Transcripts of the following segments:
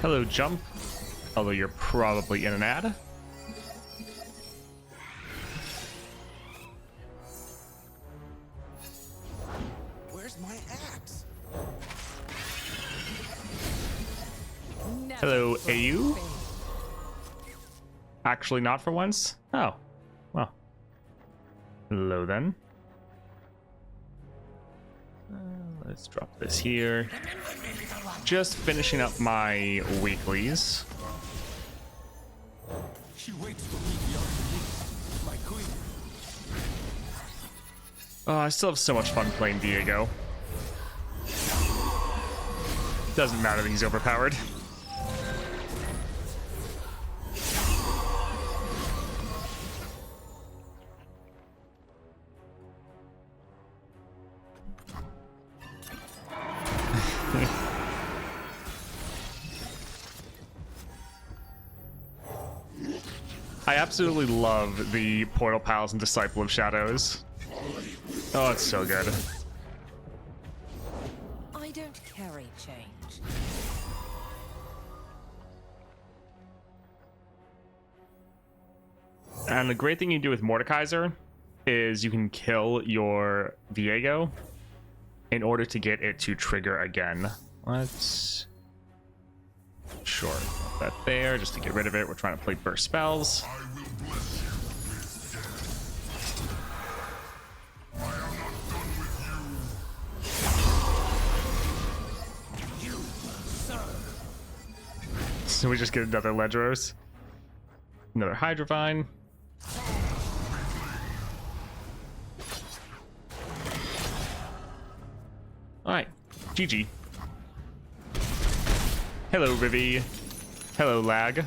Hello, jump. Although you're probably in an ad. Where's my axe? Hello, AU. Actually not for once? Oh. Well. Hello then. Let's drop this here. Just finishing up my weeklies. She waits for me beyond the gates, my queen. Oh, I still have so much fun playing Viego. Doesn't matter that he's overpowered. I absolutely love the Portal Pals and Disciple of Shadows. Oh, it's so good. I don't carry change. And the great thing you do with Mordekaiser is you can kill your Viego in order to get it to trigger again. Let's... Sure, put that there just to get rid of it. We're trying to play burst spells. I will bless you with death. I am not done with you. You, sir. So we just get another Ledros. Another Hydrovine. Alright, GG. Hello, Rivy. Hello, Lag.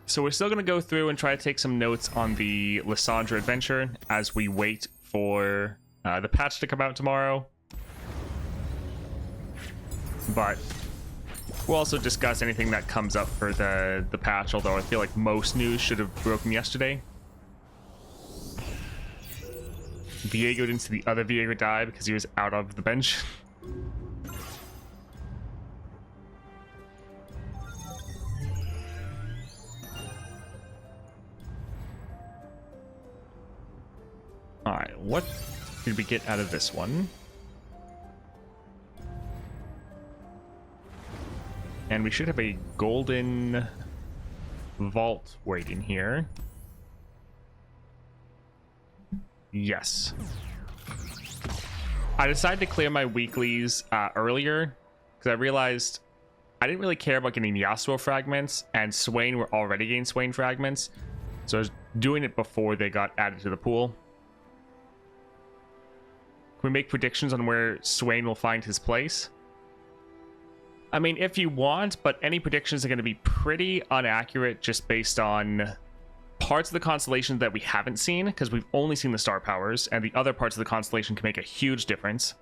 So we're still going to go through and try to take some notes on the Lissandra adventure as we wait for the patch to come out tomorrow. But we'll also discuss anything that comes up for the patch, although I feel like most news should have broken yesterday. Viego didn't see the other Viego die because he was out of the bench. Alright, what did we get out of this one? And we should have a golden vault waiting here. Yes. I decided to clear my weeklies earlier because I realized I didn't really care about getting Yasuo fragments, and Swain were already getting Swain fragments. So I was doing it before they got added to the pool. Can we make predictions on where Swain will find his place? I mean, if you want, but any predictions are going to be pretty inaccurate just based on parts of the constellation that we haven't seen, because we've only seen the star powers, and the other parts of the constellation can make a huge difference.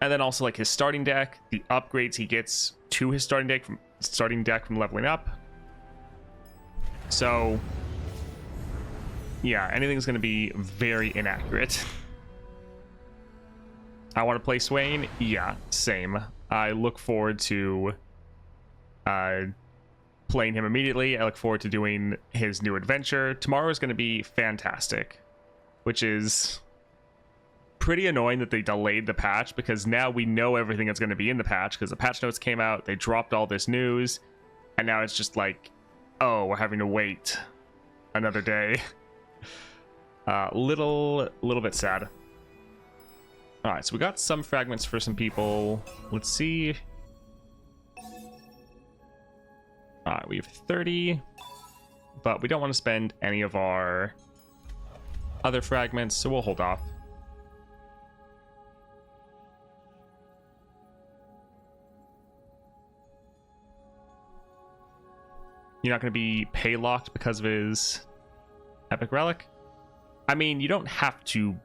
And then also like his starting deck, the upgrades he gets to his starting deck from leveling up. So yeah, anything's going to be very inaccurate. I want to play Swain. Yeah, same. I look forward to playing him immediately. I look forward to doing his new adventure. Tomorrow is going to be fantastic, which is pretty annoying that they delayed the patch, because now we know everything that's going to be in the patch, because the patch notes came out, they dropped all this news, and now it's just like, oh, we're having to wait another day. Little bit sad. All right, so we got some fragments for some people. Let's see. All right, we have 30, but we don't want to spend any of our other fragments, so we'll hold off. You're not going to be pay locked because of his epic relic? I mean, you don't have to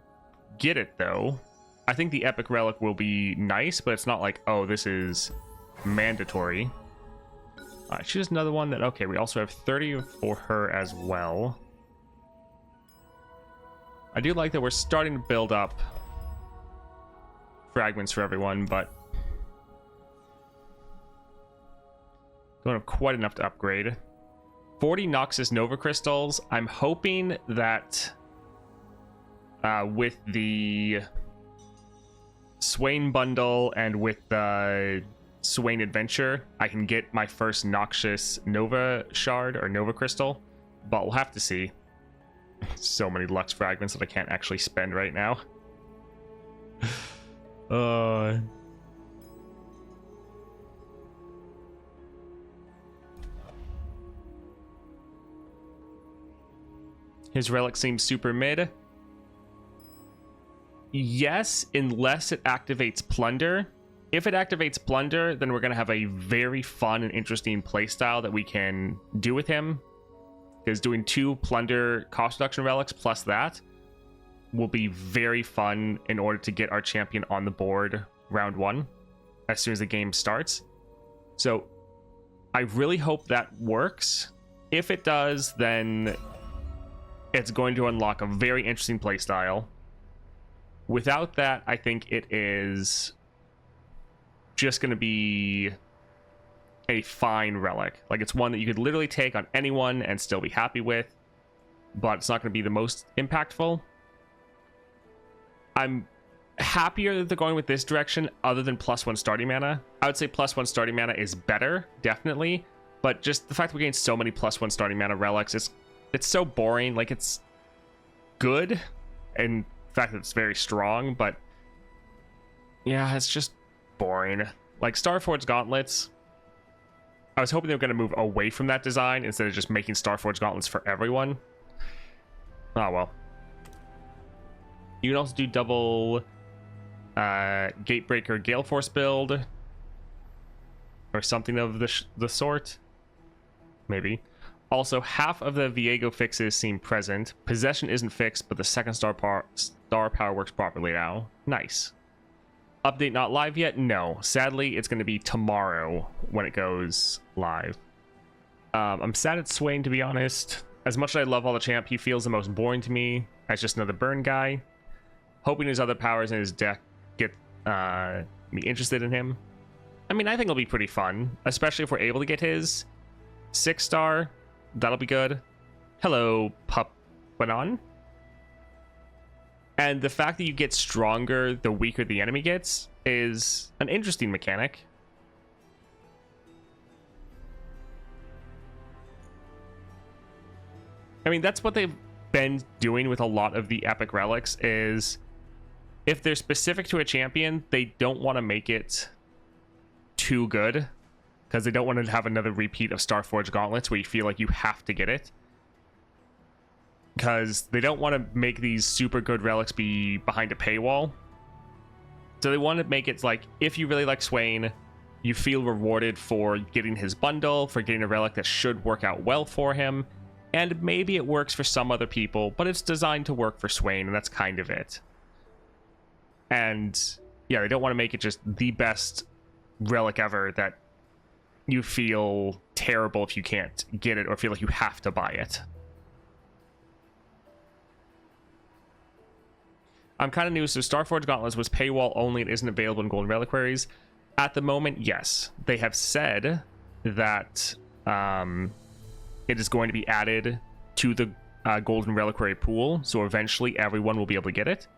get it though. I think the epic relic will be nice, but it's not like, oh, this is mandatory. All right, she's another one that, okay, we also have 30 for her as well. I do like that we're starting to build up fragments for everyone, but don't have quite enough to upgrade. 40 Noxus Nova Crystals. I'm hoping that with the Swain bundle and with the Swain Adventure, I can get my first Noxious Nova Shard or Nova Crystal, but we'll have to see. So many Lux Fragments that I can't actually spend right now. His relic seems super mid. Yes, unless it activates Plunder. If it activates Plunder, then we're going to have a very fun and interesting playstyle that we can do with him. Because doing 2 Plunder cost reduction relics plus that will be very fun in order to get our champion on the board round 1 as soon as the game starts. So I really hope that works. If it does, then it's going to unlock a very interesting playstyle. Without that, I think it is just going to be a fine relic. Like, it's one that you could literally take on anyone and still be happy with, but it's not going to be the most impactful. I'm happier that they're going with this direction other than +1 starting mana. I would say +1 starting mana is better, definitely, but just the fact that we're getting so many +1 starting mana relics, it's so boring. Like, it's good, and the fact that it's very strong, but yeah, it's just boring. Like, Starforged Gauntlets, I was hoping they were going to move away from that design instead of just making Starforged Gauntlets for everyone. Oh well. You can also do double Gatebreaker Gale Force build or something of the sort, maybe. Also, half of the Viego fixes seem present. Possession isn't fixed, but the second star power works properly now. Nice. Update not live yet? No. Sadly, it's going to be tomorrow when it goes live. I'm sad at Swain, to be honest. As much as I love all the champ, he feels the most boring to me as just another burn guy. Hoping his other powers in his deck get me interested in him. I mean, I think it'll be pretty fun, especially if we're able to get his 6-star. That'll be good. Hello, Pup Banon. And the fact that you get stronger the weaker the enemy gets is an interesting mechanic. I mean, that's what they've been doing with a lot of the epic relics, is if they're specific to a champion, they don't want to make it too good, because they don't want to have another repeat of Starforged Gauntlets where you feel like you have to get it. Because they don't want to make these super good relics be behind a paywall. So they want to make it like, if you really like Swain, you feel rewarded for getting his bundle, for getting a relic that should work out well for him. And maybe it works for some other people, but it's designed to work for Swain, and that's kind of it. And yeah, they don't want to make it just the best relic ever that you feel terrible if you can't get it or feel like you have to buy it. I'm kind of new, so Starforged Gauntlets was paywall only and isn't available in Golden Reliquaries. At the moment, yes. They have said that it is going to be added to the Golden Reliquary pool, so eventually everyone will be able to get it.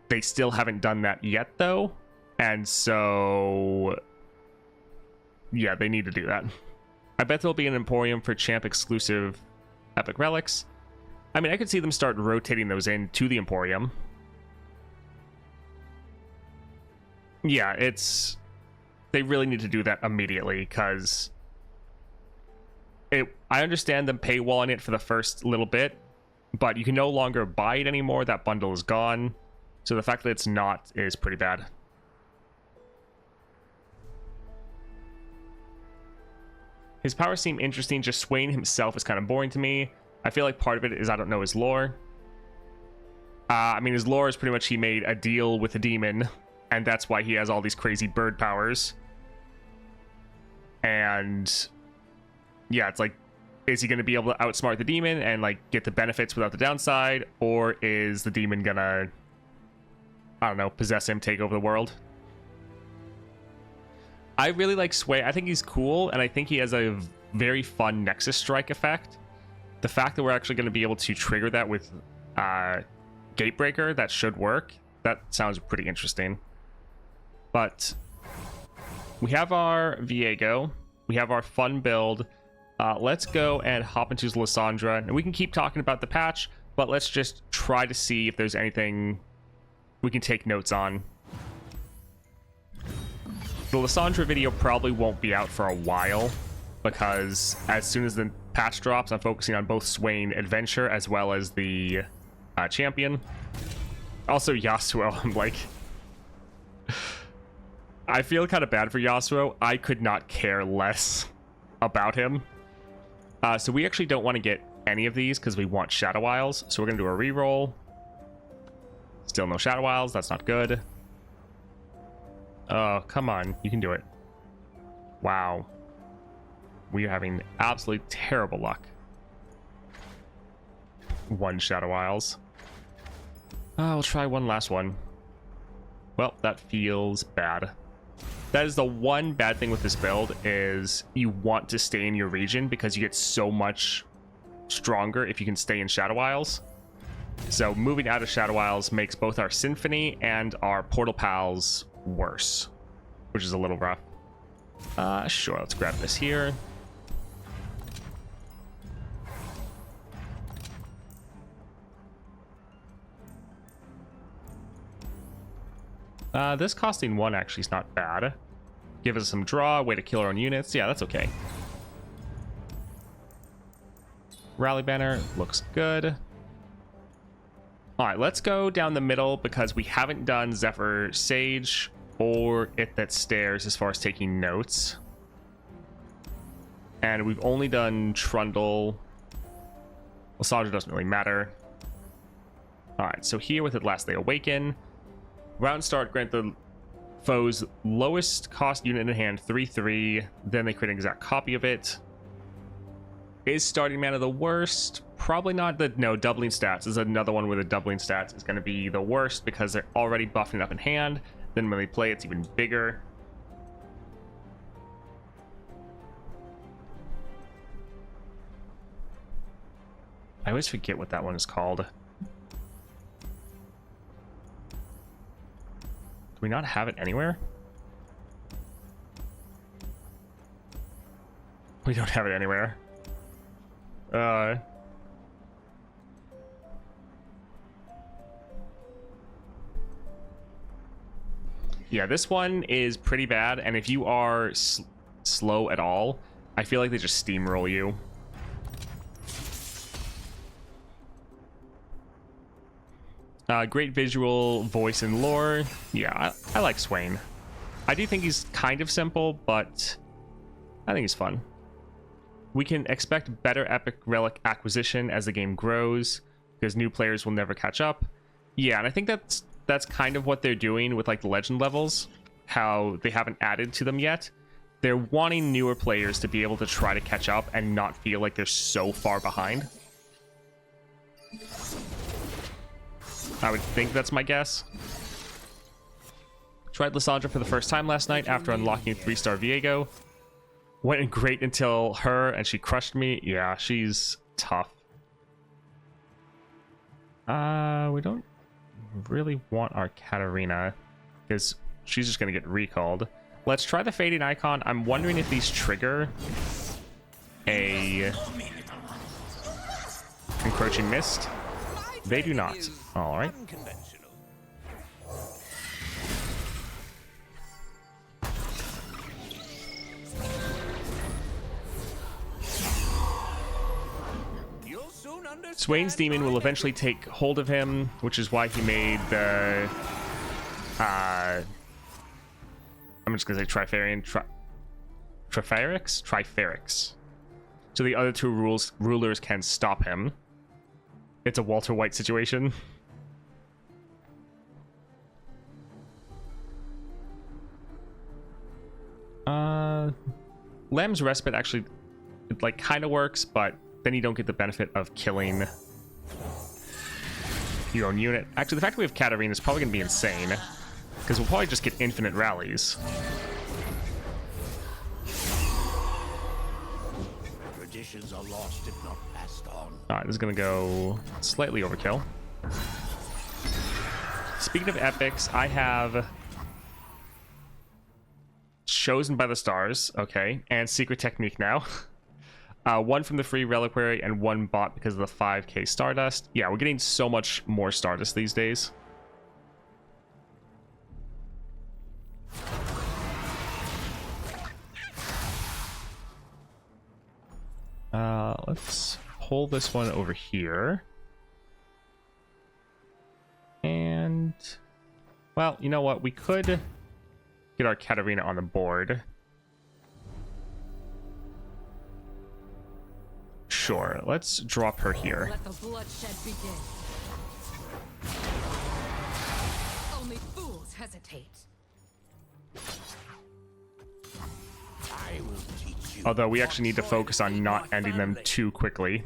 They still haven't done that yet, though, and so yeah, they need to do that. I bet there'll be an Emporium for champ exclusive epic relics. I mean, I could see them start rotating those into the Emporium. Yeah, they really need to do that immediately, because I understand them paywalling it for the first little bit, but you can no longer buy it anymore. That bundle is gone. So the fact that it's not is pretty bad. His powers seem interesting, just Swain himself is kind of boring to me. I feel like part of it is I don't know his lore. I mean, his lore is pretty much he made a deal with a demon, and that's why he has all these crazy bird powers. And yeah, it's like Is he going to be able to outsmart the demon and like get the benefits without the downside, or is the demon gonna, I don't know, possess him, take over the world? I really like Swain. I think he's cool, and I think he has a very fun Nexus Strike effect. The fact that we're actually going to be able to trigger that with Gatebreaker, that should work. That sounds pretty interesting. But we have our Viego. We have our fun build. Let's go and hop into Lissandra. And we can keep talking about the patch, but let's just try to see if there's anything we can take notes on. The Lissandra video probably won't be out for a while, because as soon as the patch drops, I'm focusing on both Swain Adventure as well as the champion. Also Yasuo, I'm like... I feel kind of bad for Yasuo. I could not care less about him. So we actually don't want to get any of these because we want Shadow Isles. So we're going to do a reroll. Still no Shadow Isles. That's not good. Oh, come on. You can do it. Wow. We are having absolutely terrible luck. One Shadow Isles. We'll try one last one. Well, that feels bad. That is the one bad thing with this build, is you want to stay in your region because you get so much stronger if you can stay in Shadow Isles. So moving out of Shadow Isles makes both our Symphony and our Portal Pals worse, which is a little rough. Sure, let's grab this here. This costing 1 actually is not bad. Give us some draw, way to kill our own units. Yeah, that's okay. Rally banner looks good. All right, let's go down the middle because we haven't done Zephyr Sage or It That Stares as far as taking notes. And we've only done Trundle. Lissandra doesn't really matter. All right, so here with At Last They Awaken. Round start, grant the foe's lowest cost unit in hand 3/3. Then they create an exact copy of it. Is starting mana the worst? Probably not. No, doubling stats is another one where the doubling stats is going to be the worst because they're already buffing it up in hand. Then when they play, it's even bigger. I always forget what that one is called. Do we not have it anywhere? We don't have it anywhere. Yeah, this one is pretty bad, and if you are slow at all, I feel like they just steamroll you. Great visual, voice, and lore. Yeah, I like Swain. I do think he's kind of simple, but I think he's fun. We can expect better epic relic acquisition as the game grows, because new players will never catch up. Yeah, and I think that's kind of what they're doing with like the legend levels, how they haven't added to them yet. They're wanting newer players to be able to try to catch up and not feel like they're so far behind. I would think that's my guess. Tried Lissandra for the first time last night after unlocking a 3-star Viego. Went great until her, and she crushed me. Yeah, she's tough. We don't really want our Katarina, because she's just going to get recalled. Let's try the Fading Icon. I'm wondering if these trigger a Encroaching Mist. They do not. All right. Swain's demon will eventually take hold of him, which is why he made the I'm just gonna say Trifarian Triferics. So the other two rulers can stop him. It's a Walter White situation. Lamb's Respite actually it like kind of works, but then you don't get the benefit of killing your own unit. Actually, the fact that we have Katarina is probably going to be insane, because we'll probably just get infinite rallies. Traditions are lost if not passed on. Alright, this is going to go slightly overkill. Speaking of epics, I have Chosen by the Stars, okay, and Secret Technique now. One from the free reliquary and one bought because of the 5k Stardust. Yeah, we're getting so much more Stardust these days. Let's pull this one over here. And, well, you know what? We could get our Katarina on the board. Sure, let's drop her here. Let the bloodshed begin. Only fools hesitate. I will teach you. Although we actually need to focus on not ending them too quickly.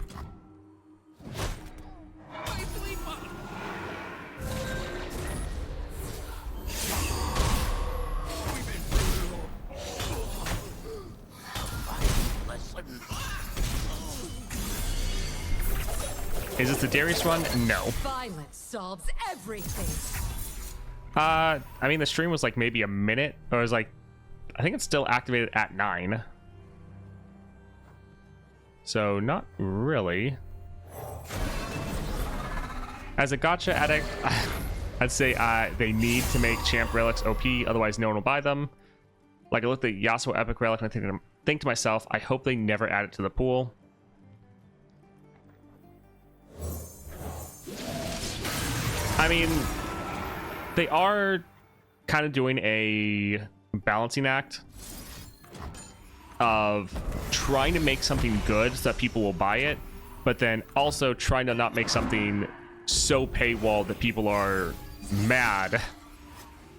Is this the Darius run? No. Violence solves everything. I mean, the stream was like maybe a minute, or it was like, I think it's still activated at 9. So not really. As a gacha addict, I'd say they need to make champ relics OP, otherwise no one will buy them. Like I looked at Yasuo epic relic and I think to myself, I hope they never add it to the pool. I mean, they are kind of doing a balancing act of trying to make something good so that people will buy it, but then also trying to not make something so paywalled that people are mad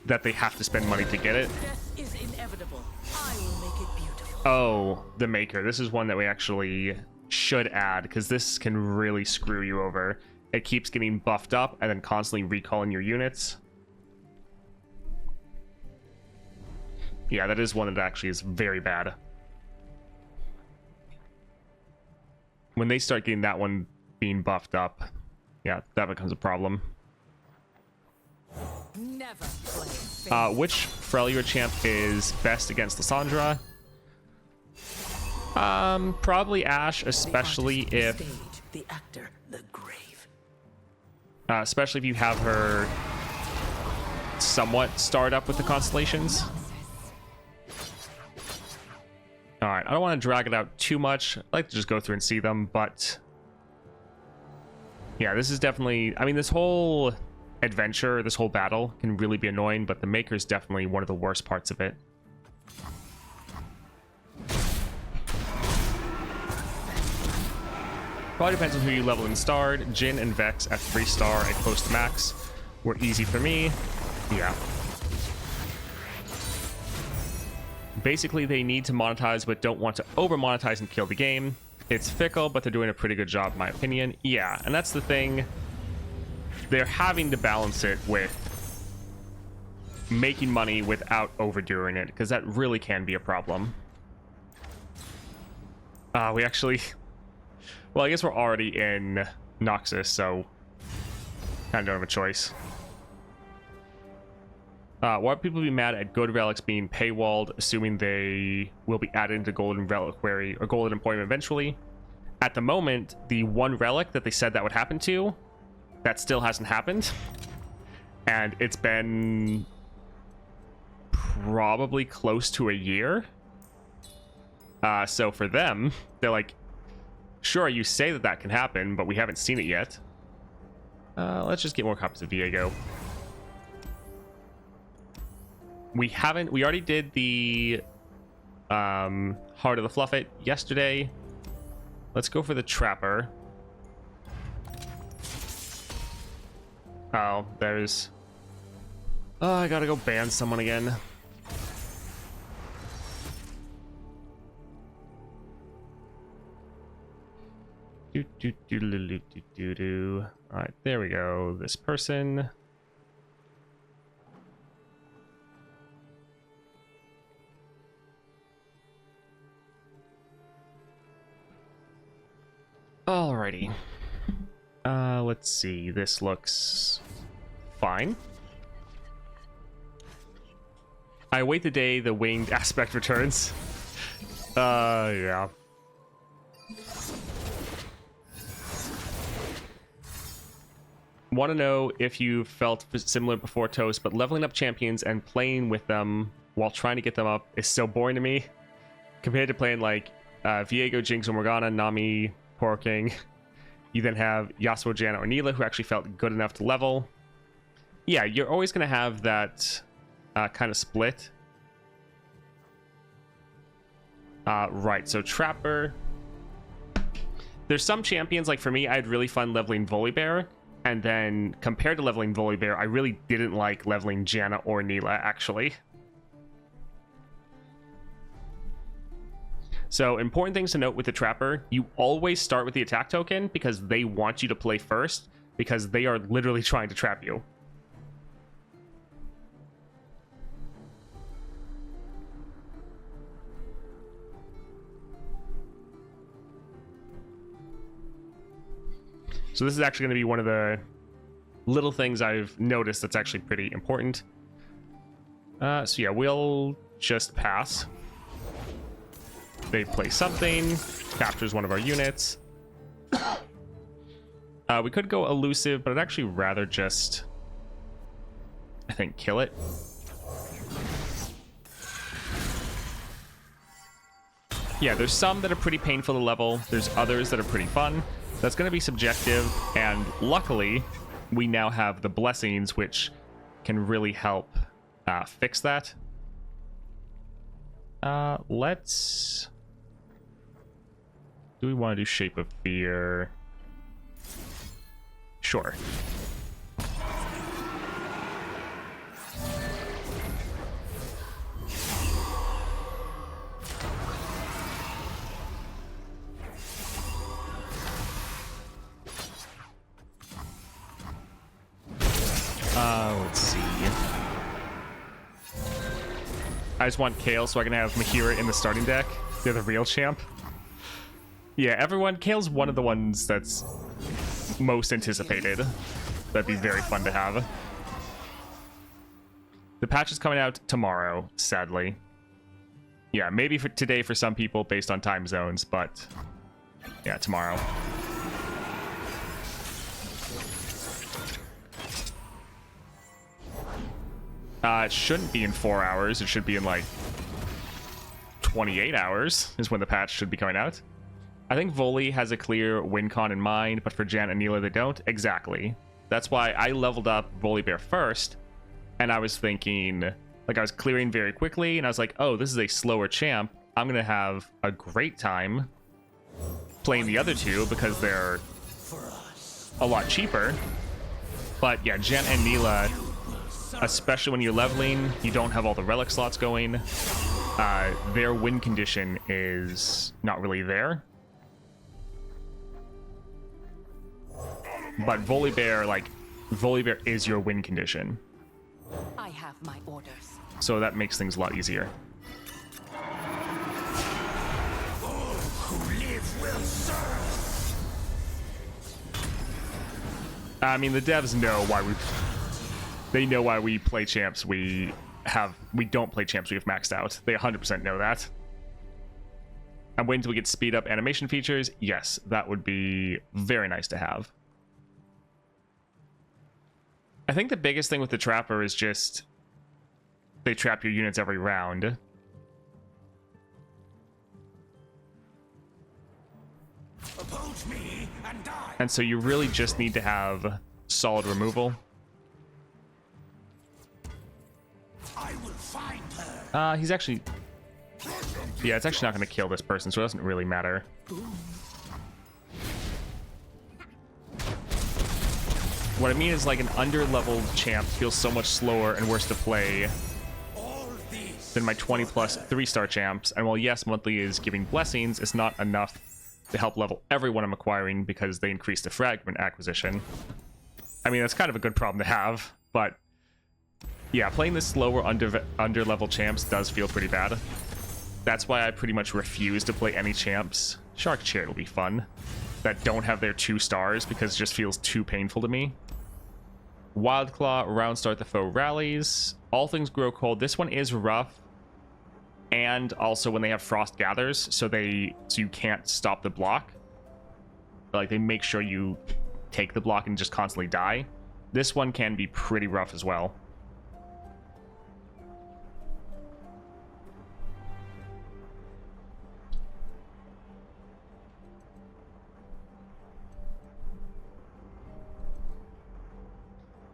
that they have to spend money to get it. Death is inevitable. I will make it beautiful. Oh, the Maker. This is one that we actually should add, because this can really screw you over. It keeps getting buffed up and then constantly recalling your units. Yeah, that is one that actually is very bad. When they start getting that one being buffed up, yeah, that becomes a problem. Never play. Which Freljord champ is best against Lissandra? Probably Ashe, especially if... The actor, the grave. Especially if you have her somewhat starred up with the constellations. Alright, I don't want to drag it out too much. I like to just go through and see them, but... yeah, this is definitely... I mean, this whole adventure, this whole battle can really be annoying, but the Maker is definitely one of the worst parts of it. Probably depends on who you level in starred. Jin and Vex at 3-star and close to max were easy for me. Yeah. Basically, they need to monetize but don't want to over monetize and kill the game. It's fickle, but they're doing a pretty good job in my opinion. Yeah, and that's the thing. They're having to balance it with making money without overdoing it, because that really can be a problem. We actually... well, I guess we're already in Noxus, so kind of don't have a choice. Why would people be mad at good relics being paywalled, assuming they will be added into Golden Reliquary or Golden Employment eventually? At the moment, the one relic that they said that would happen to, that still hasn't happened. And it's been probably close to a year. So for them, they're like, sure, you say that that can happen, but we haven't seen it yet. Let's just get more copies of Viego. We already did the Heart of the Fluffit yesterday. Let's go for the Trapper. Oh, there's... oh, I gotta go ban someone again. Alright, there we go. This person. Alrighty. Let's see. This looks fine. I await the day the winged aspect returns. Yeah. Want to know if you felt similar before Toast, but leveling up champions and playing with them while trying to get them up is so boring to me. Compared to playing like Viego, Jinx, or Morgana, Nami, Porking. You then have Yasuo, Janna, or Neela, who actually felt good enough to level. Yeah, you're always going to have that kind of split. Right, so Trapper. There's some champions, like for me, I had really fun leveling Volibear. And then compared to leveling Volibear, I really didn't like leveling Janna or Neela, actually. So important things to note with the Trapper, you always start with the attack token because they want you to play first because they are literally trying to trap you. So this is actually going to be one of the little things I've noticed that's actually pretty important. So yeah, we'll just pass. They play something, captures one of our units. We could go elusive, but I'd actually rather just, I think, kill it. Yeah, there's some that are pretty painful to level. There's others that are pretty fun. That's going to be subjective, and luckily, we now have the blessings, which can really help fix that. Let's... Do we want to do Shape of Fear? Sure. Let's see. I just want Kale so I can have Mahira in the starting deck. They're the real champ. Yeah, everyone. Kale's one of the ones that's most anticipated. That'd be very fun to have. The patch is coming out tomorrow, sadly. Yeah, maybe for today for some people based on time zones, but yeah, tomorrow. It shouldn't be in 4 hours. It should be in like 28 hours is when the patch should be coming out. I think Voli has a clear win con in mind, but for Jan and Neela, they don't. Exactly. That's why I leveled up Volibear first, and I was thinking, like, I was clearing very quickly, and I was like, oh, this is a slower champ. I'm going to have a great time playing the other two because they're a lot cheaper. But yeah, Jan and Neela, especially when you're leveling, you don't have all the relic slots going. Their win condition is not really there. But Volibear, like, Volibear is your win condition. I have my orders. So that makes things a lot easier. Who live will serve. I mean, the devs know why they know why we play champs. We don't play champs we have maxed out. They 100% know that. I'm waiting until we get speed up animation features. Yes, that would be very nice to have. I think the biggest thing with the Trapper is just they trap your units every round. Oppose me and die. And so you really just need to have solid removal. I will find her. He's actually... Yeah, it's actually not going to kill this person, so it doesn't really matter. What I mean is, like, an under-leveled champ feels so much slower and worse to play than my 20-plus 3-star champs. And while, yes, monthly is giving blessings, it's not enough to help level everyone I'm acquiring because they increase the fragment acquisition. I mean, that's kind of a good problem to have, but yeah, playing the slower under level champs does feel pretty bad. That's why I pretty much refuse to play any champs. Shark Chariot will be fun. That don't have their 2 stars because it just feels too painful to me. Wild Claw, round start the foe rallies. All things grow cold. This one is rough. And also when they have Frost Gathers, so you can't stop the block. Like, they make sure you take the block and just constantly die. This one can be pretty rough as well.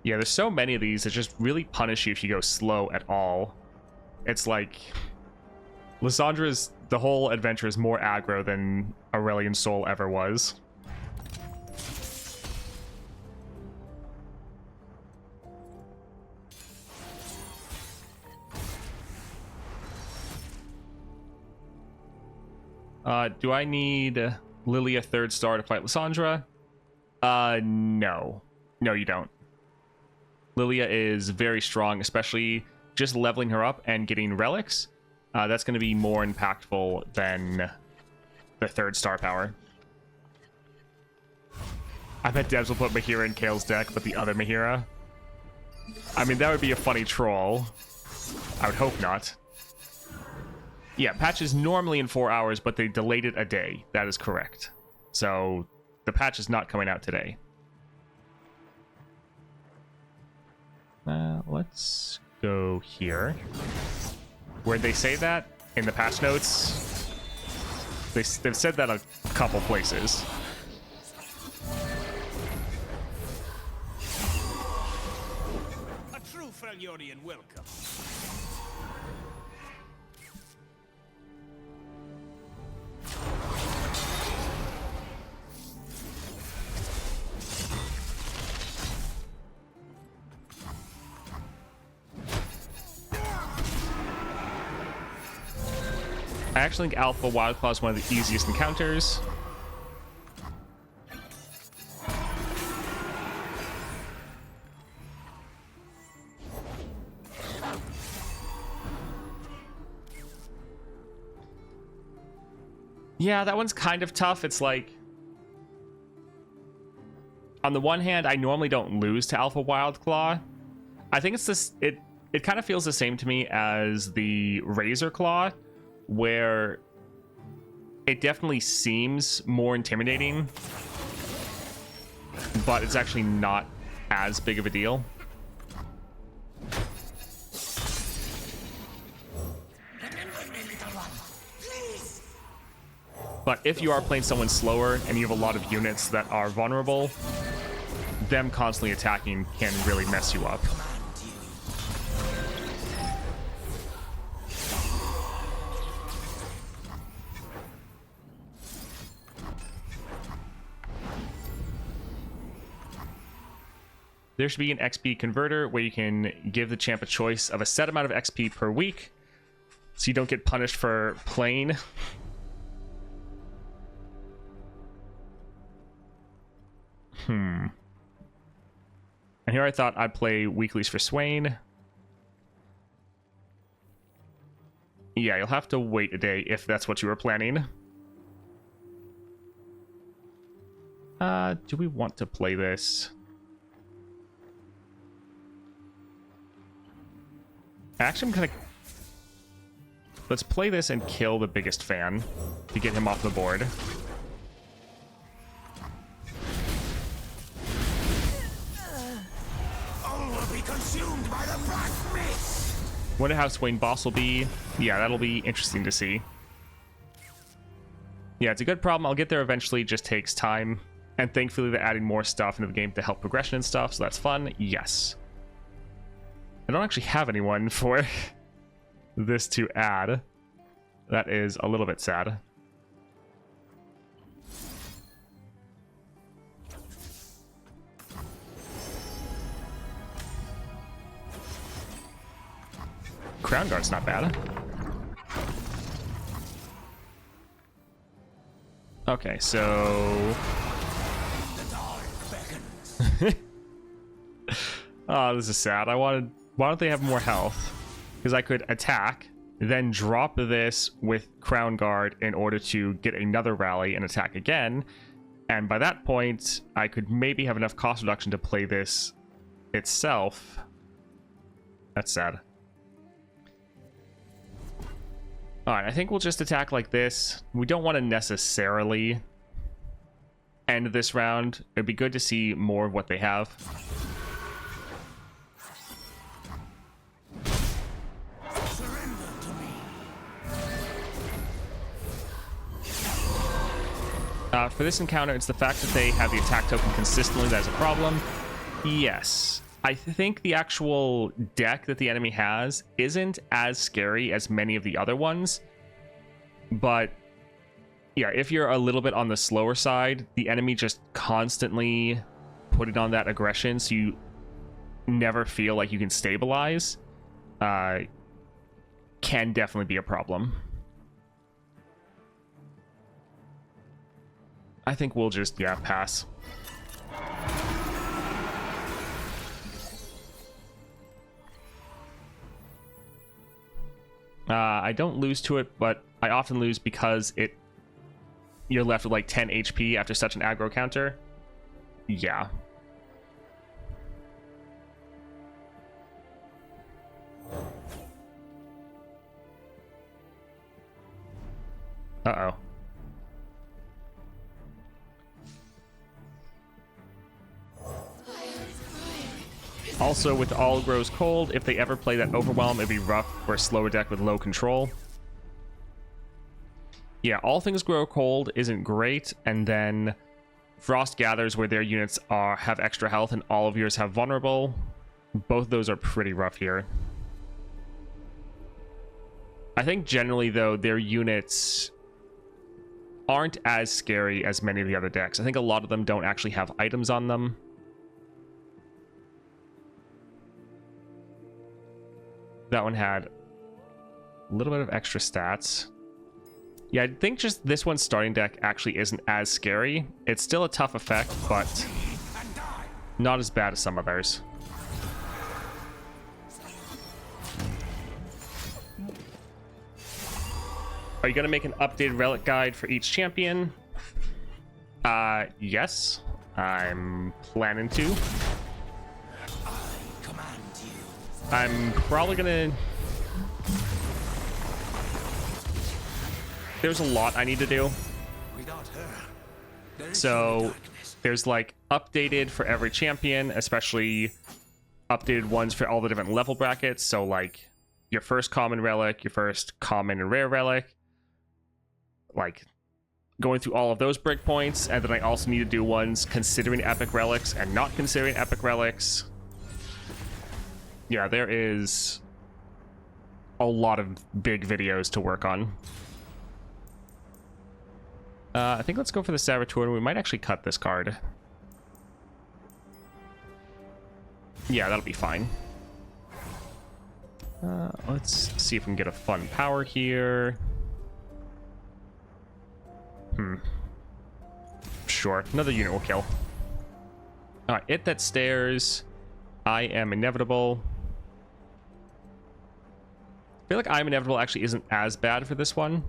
Yeah, there's so many of these that just really punish you if you go slow at all. It's like Lissandra's the whole adventure is more aggro than Aurelian Soul ever was. Do I need Lilia 3rd star to fight Lissandra? No. No, you don't. Lilia is very strong, especially just leveling her up and getting relics. That's going to be more impactful than the 3rd star power. I bet devs will put Mahira in Kale's deck, but the other Mahira. I mean, that would be a funny troll. I would hope not. Yeah, patch is normally in 4 hours, but they delayed it a day. That is correct. So the patch is not coming out today. Let's go here. Where'd they say that? In the patch notes? They've said that a couple places. A true Freljordian welcome. I actually think Alpha Wildclaw is one of the easiest encounters. Yeah, that one's kind of tough. It's like, on the one hand, I normally don't lose to Alpha Wildclaw. I think it's this. It kind of feels the same to me as the Razor Claw, where it definitely seems more intimidating, but it's actually not as big of a deal. But if you are playing someone slower and you have a lot of units that are vulnerable, them constantly attacking can really mess you up. There should be an XP converter where you can give the champ a choice of a set amount of XP per week, so you don't get punished for playing. And here I thought I'd play weeklies for Swain. Yeah, you'll have to wait a day if that's what you were planning. Do we want to play this? Actually, I'm gonna... Let's play this and kill the biggest fan to get him off the board. All will be consumed by the black mist. Wonder how Swain boss will be. Yeah, that'll be interesting to see. Yeah, it's a good problem. I'll get there eventually. It just takes time. And thankfully, they're adding more stuff into the game to help progression and stuff, so that's fun. Yes. I don't actually have anyone for this to add. That is a little bit sad. Crown Guard's not bad. Okay, so... Oh, this is sad. Why don't they have more health? Because I could attack, then drop this with Crown Guard in order to get another rally and attack again. And by that point, I could maybe have enough cost reduction to play this itself. That's sad. Alright, I think we'll just attack like this. We don't want to necessarily end this round. It'd be good to see more of what they have. For this encounter, it's the fact that they have the attack token consistently that is a problem. Yes. I think the actual deck that the enemy has isn't as scary as many of the other ones. But, yeah, if you're a little bit on the slower side, the enemy just constantly putting on that aggression so you never feel like you can stabilize can definitely be a problem. I think we'll just, yeah, pass. I don't lose to it, but I often lose because you're left with like 10 HP after such an aggro counter. Yeah. Uh-oh. Also, with All Grows Cold, if they ever play that Overwhelm, it'd be rough for a slower deck with low control. Yeah, All Things Grow Cold isn't great, and then Frost Gathers, where their units have extra health and all of yours have Vulnerable. Both of those are pretty rough here. I think generally, though, their units aren't as scary as many of the other decks. I think a lot of them don't actually have items on them. That one had a little bit of extra stats. Yeah, I think just this one's starting deck actually isn't as scary. It's still a tough effect, but not as bad as some others. Are you going to make an updated relic guide for each champion? Yes, I'm planning to. I'm probably gonna... There's a lot I need to do. So there's like updated for every champion, especially updated ones for all the different level brackets. So like your first common relic, your first common and rare relic, like going through all of those breakpoints. And then I also need to do ones considering epic relics and not considering epic relics. Yeah, there is a lot of big videos to work on. I think let's go for the Saboteur. We might actually cut this card. Yeah, that'll be fine. Let's see if we can get a fun power here. Sure, another unit will kill. Alright, It That Stares. I Am Inevitable. I feel like I Am Inevitable actually isn't as bad for this one.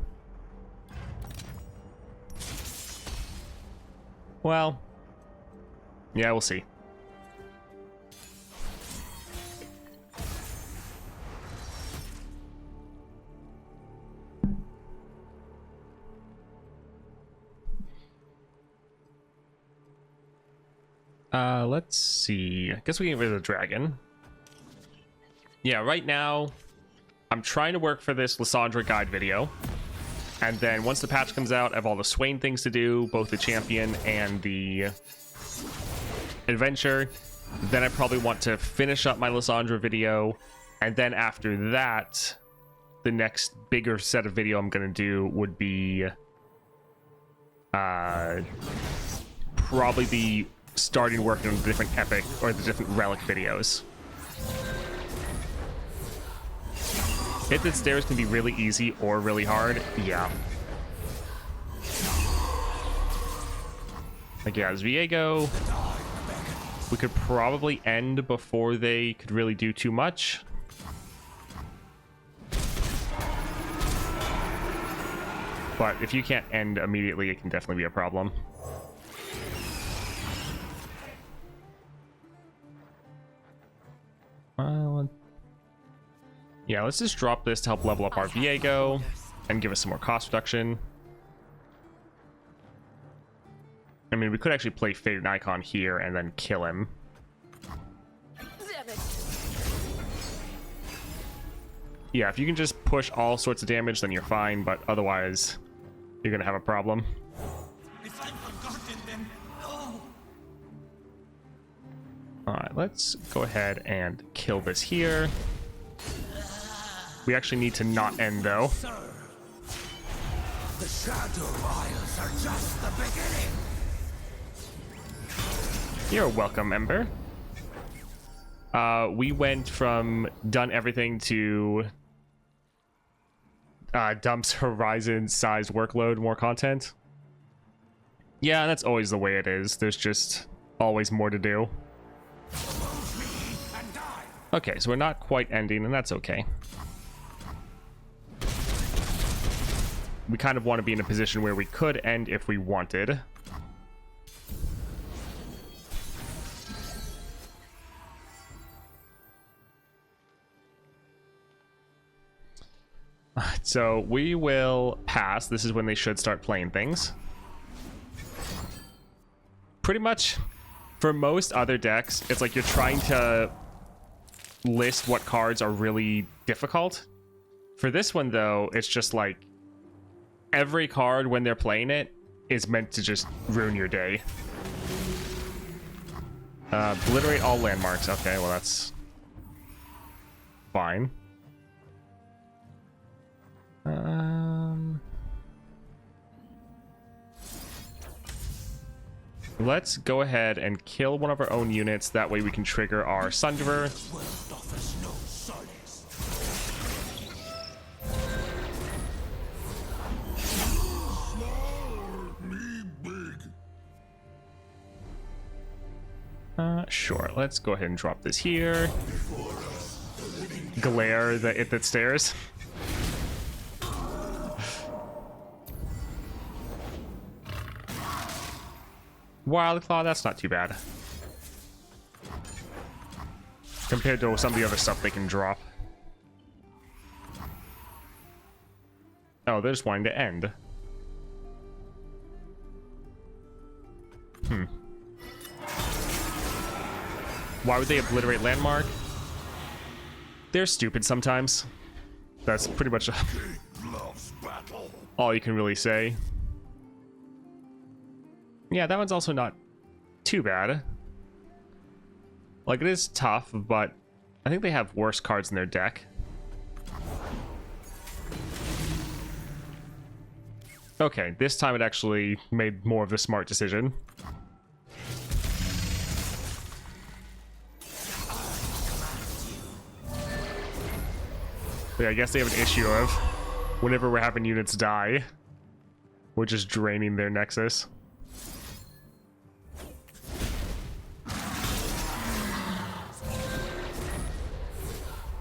Well, yeah, we'll see. Let's see. I guess we can get rid of the dragon. Yeah, right now I'm trying to work for this Lissandra guide video. And then once the patch comes out, I have all the Swain things to do, both the champion and the adventure. Then I probably want to finish up my Lissandra video. And then after that, the next bigger set of video I'm going to do would be probably the starting working on the different epic or the different relic videos. It That Stares can be really easy or really hard. Yeah. Like, yeah, it's Viego. We could probably end before they could really do too much. But if you can't end immediately, it can definitely be a problem. Yeah, let's just drop this to help level up our Viego and give us some more cost reduction. I mean, we could actually play Faded Icon here and then kill him. Yeah, if you can just push all sorts of damage, then you're fine, but otherwise, you're gonna have a problem. If I've forgotten them, no. Alright, let's go ahead and kill this here. We actually need to not end, though. The Shadow Isles are just the beginning. You're welcome, Ember. We went from done everything to dumps Horizon-sized workload, more content. Yeah, that's always the way it is. There's just always more to do. Okay, so we're not quite ending, and that's okay. We kind of want to be in a position where we could end if we wanted. So we will pass. This is when they should start playing things. Pretty much for most other decks, it's like you're trying to list what cards are really difficult. For this one, though, it's just like every card when they're playing it is meant to just ruin your day. Obliterate all landmarks. Okay, well, that's fine. Let's go ahead and kill one of our own units. That way we can trigger our Sunderer. Sure. Let's go ahead and drop this here. Glare the it that stares. Wild Claw, that's not too bad. Compared to some of the other stuff they can drop. Oh, they're just wanting to end. Why would they obliterate landmark? They're stupid sometimes. That's pretty much all you can really say. Yeah, that one's also not too bad. Like, it is tough, but I think they have worse cards in their deck. Okay, this time it actually made more of the smart decision. Yeah, I guess they have an issue of whenever we're having units die, we're just draining their Nexus.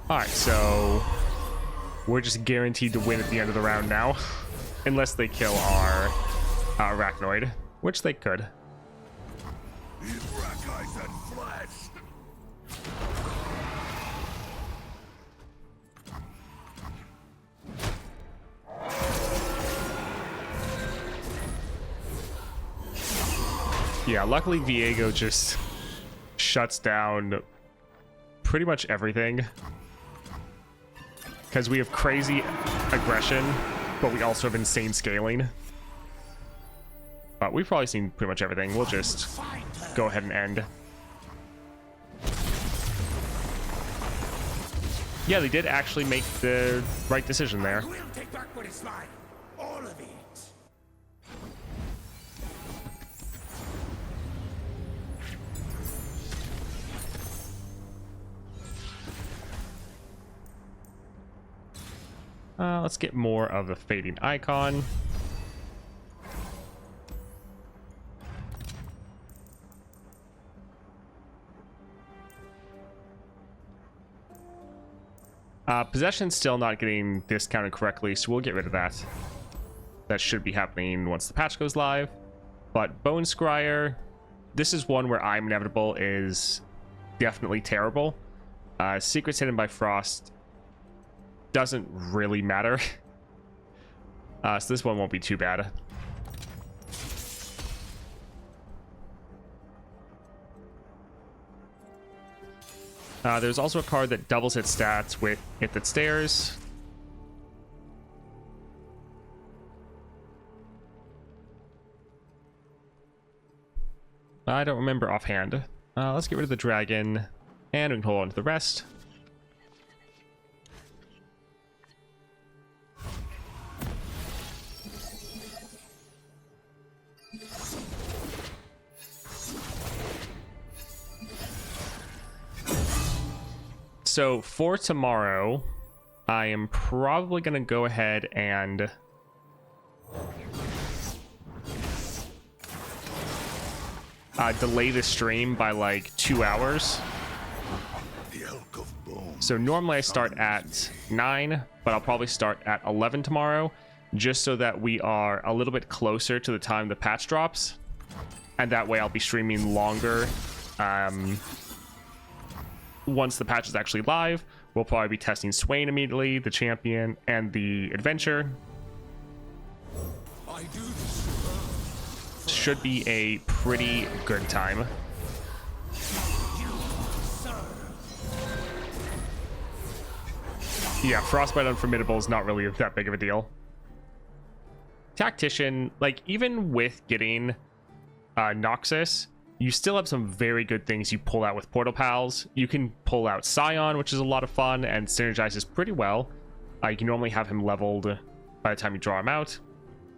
Alright, so we're just guaranteed to win at the end of the round now. Unless they kill our Arachnoid, which they could. Yeah, luckily Viego just shuts down pretty much everything. Because we have crazy aggression, but we also have insane scaling. But we've probably seen pretty much everything. We'll just go ahead and end. Yeah, they did actually make the right decision there. We'll take back what is mine. All of it. Let's get more of the Fading Icon. Possession's still not getting discounted correctly, so we'll get rid of that. That should be happening once the patch goes live. But Bone Scryer, this is one where I'm Inevitable is definitely terrible. Secrets hidden by Frost doesn't really matter. So this one won't be too bad. There's also a card that doubles its stats with It That Stares. I don't remember offhand. Let's get rid of the dragon, and we can hold on to the rest. So for tomorrow, I am probably going to go ahead and delay the stream by like 2 hours. So normally I start at 9, but I'll probably start at 11 tomorrow, just so that we are a little bit closer to the time the patch drops. And that way I'll be streaming longer. Once the patch is actually live, we'll probably be testing Swain immediately, the champion, and the adventure. Should be a pretty good time. Yeah, Frostbite Unformidable is not really that big of a deal. Tactician, like, even with getting Noxus, you still have some very good things you pull out with Portal Pals. You can pull out Scion, which is a lot of fun and synergizes pretty well. You can normally have him leveled by the time you draw him out.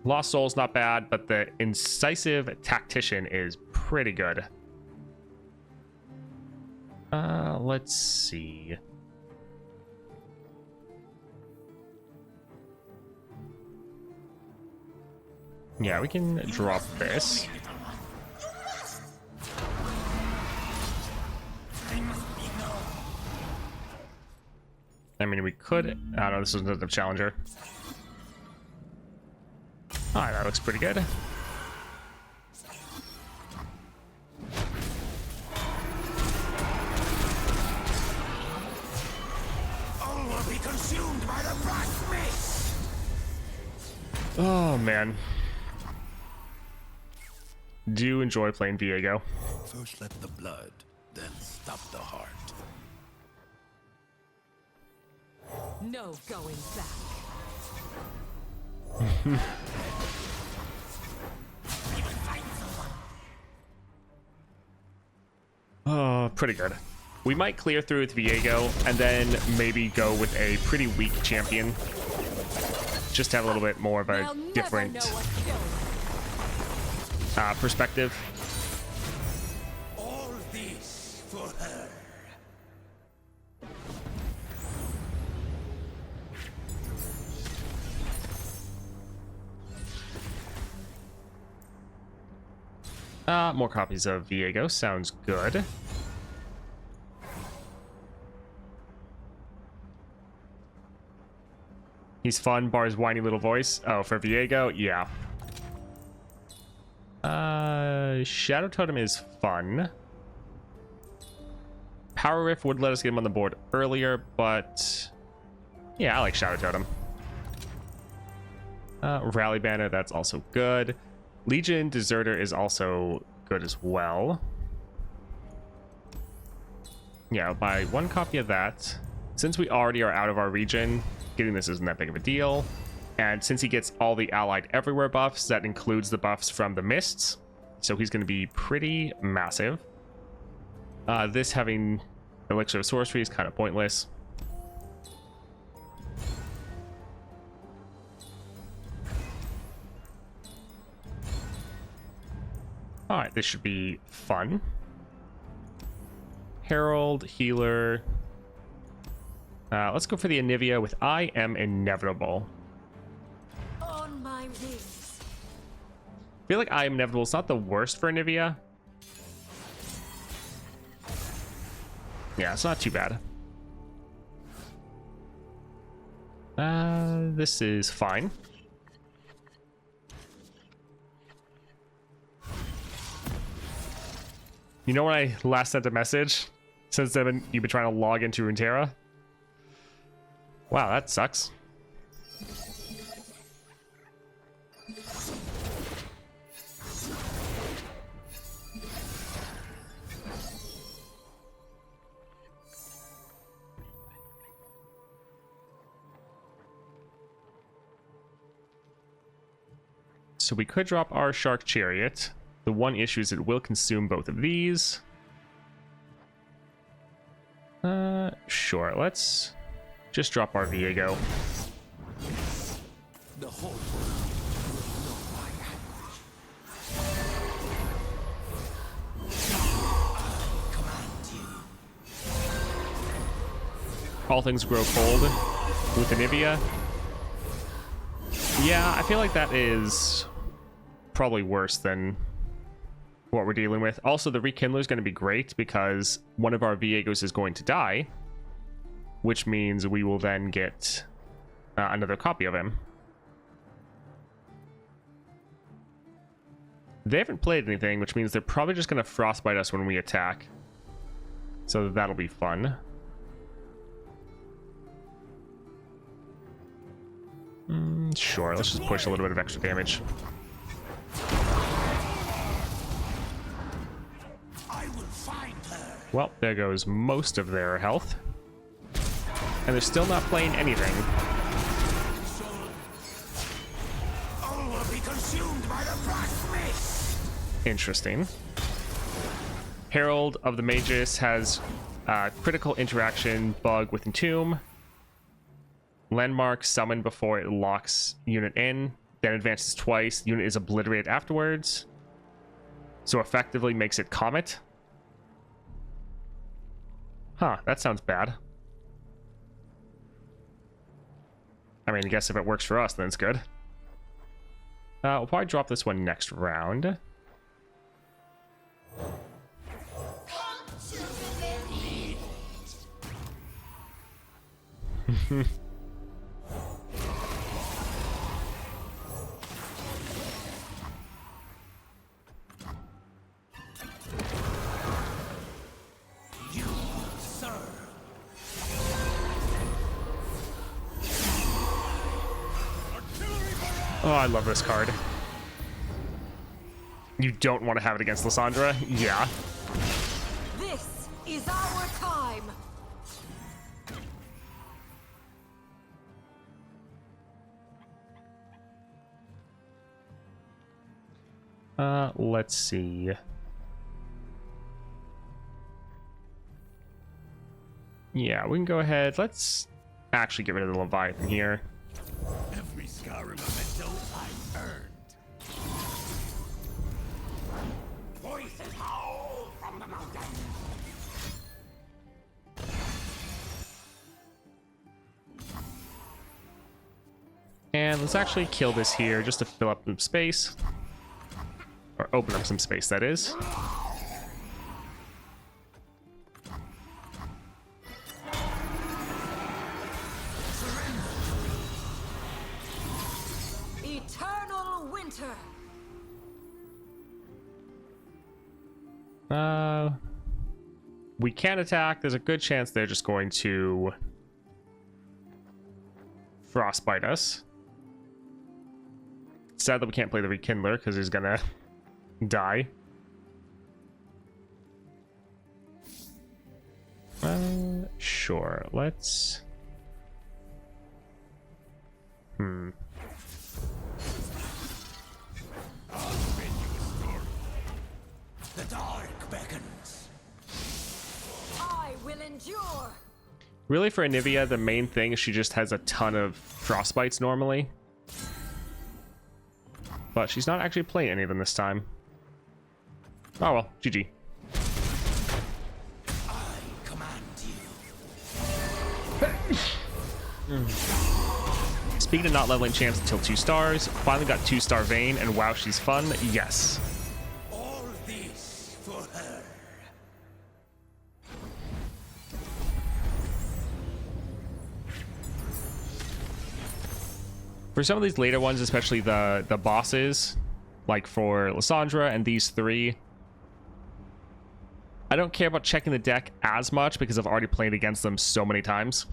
Lost Soul's not bad, but the Incisive Tactician is pretty good. Let's see. Yeah, we can drop this. I mean, we could... I don't know, this isn't a challenger. Alright, that looks pretty good. All will be consumed by the black mist. Oh, man. Do enjoy playing Viego. First let the blood, then stop the heart. No going back. Oh, pretty good. We might clear through with Viego and then maybe go with a pretty weak champion. Just to have a little bit more of a different perspective. All this for her. More copies of Viego sounds good. He's fun, bar his whiny little voice. Oh, for Viego? Yeah. Shadow Totem is fun. Power Rift would let us get him on the board earlier, but yeah, I like Shadow Totem. Rally Banner, that's also good. Legion Deserter is also good as well. Yeah, I'll buy one copy of that. Since we already are out of our region, getting this isn't that big of a deal. And since he gets all the Allied Everywhere buffs, that includes the buffs from the Mists. So he's going to be pretty massive. This having Elixir of Sorcery is kind of pointless. Alright, this should be fun. Herald, Healer. Let's go for the Anivia with I Am Inevitable. On my wings. I feel like I Am Inevitable is not the worst for Anivia. Yeah, it's not too bad. This is fine. You know when I last sent a message? Since then, you've been trying to log into Runeterra? Wow, that sucks. So we could drop our Shark Chariot. The one issue is it will consume both of these. Sure, let's just drop our Viego. The whole world will know my anguish. I command you. All things grow cold with Anivia. Yeah, I feel like that is probably worse than what we're dealing with. Also, the Rekindler is going to be great because one of our Viegos is going to die, which means we will then get another copy of him. They haven't played anything, which means they're probably just going to frostbite us when we attack. So that'll be fun. Sure, let's just push a little bit of extra damage. I will find her. Well, there goes most of their health. And they're still not playing anything. All will be consumed by the black mist. Interesting. Herald of the Magus has critical interaction bug with Entomb. Landmark summon before it locks unit in, then advances twice. Unit is obliterated afterwards. So effectively makes it Comet. Huh, that sounds bad. I mean, I guess if it works for us, then it's good. We'll probably drop this one next round. Oh, I love this card. You don't want to have it against Lissandra? Yeah. This is our time. Let's see. Yeah, we can go ahead. Let's actually get rid of the Leviathan here. Every scar and memento I earned. Voices howl from the mountain. And let's actually kill this here just to fill up some space. Or open up some space, that is. Eternal winter. We can attack. There's a good chance they're just going to frostbite us. Sad that we can't play the Rekindler because he's gonna die. Sure. Let's. I'll spin you a story. The dark beckons. I will endure. Really, for Anivia, the main thing is she just has a ton of frostbites normally. But she's not actually playing any of them this time. Oh well, GG. I command you. Speaking of not leveling champs until 2 stars, finally got 2-star Vayne, and wow, she's fun. Yes. All this for her. For some of these later ones, especially the bosses, like for Lissandra and these three, I don't care about checking the deck as much because I've already played against them so many times.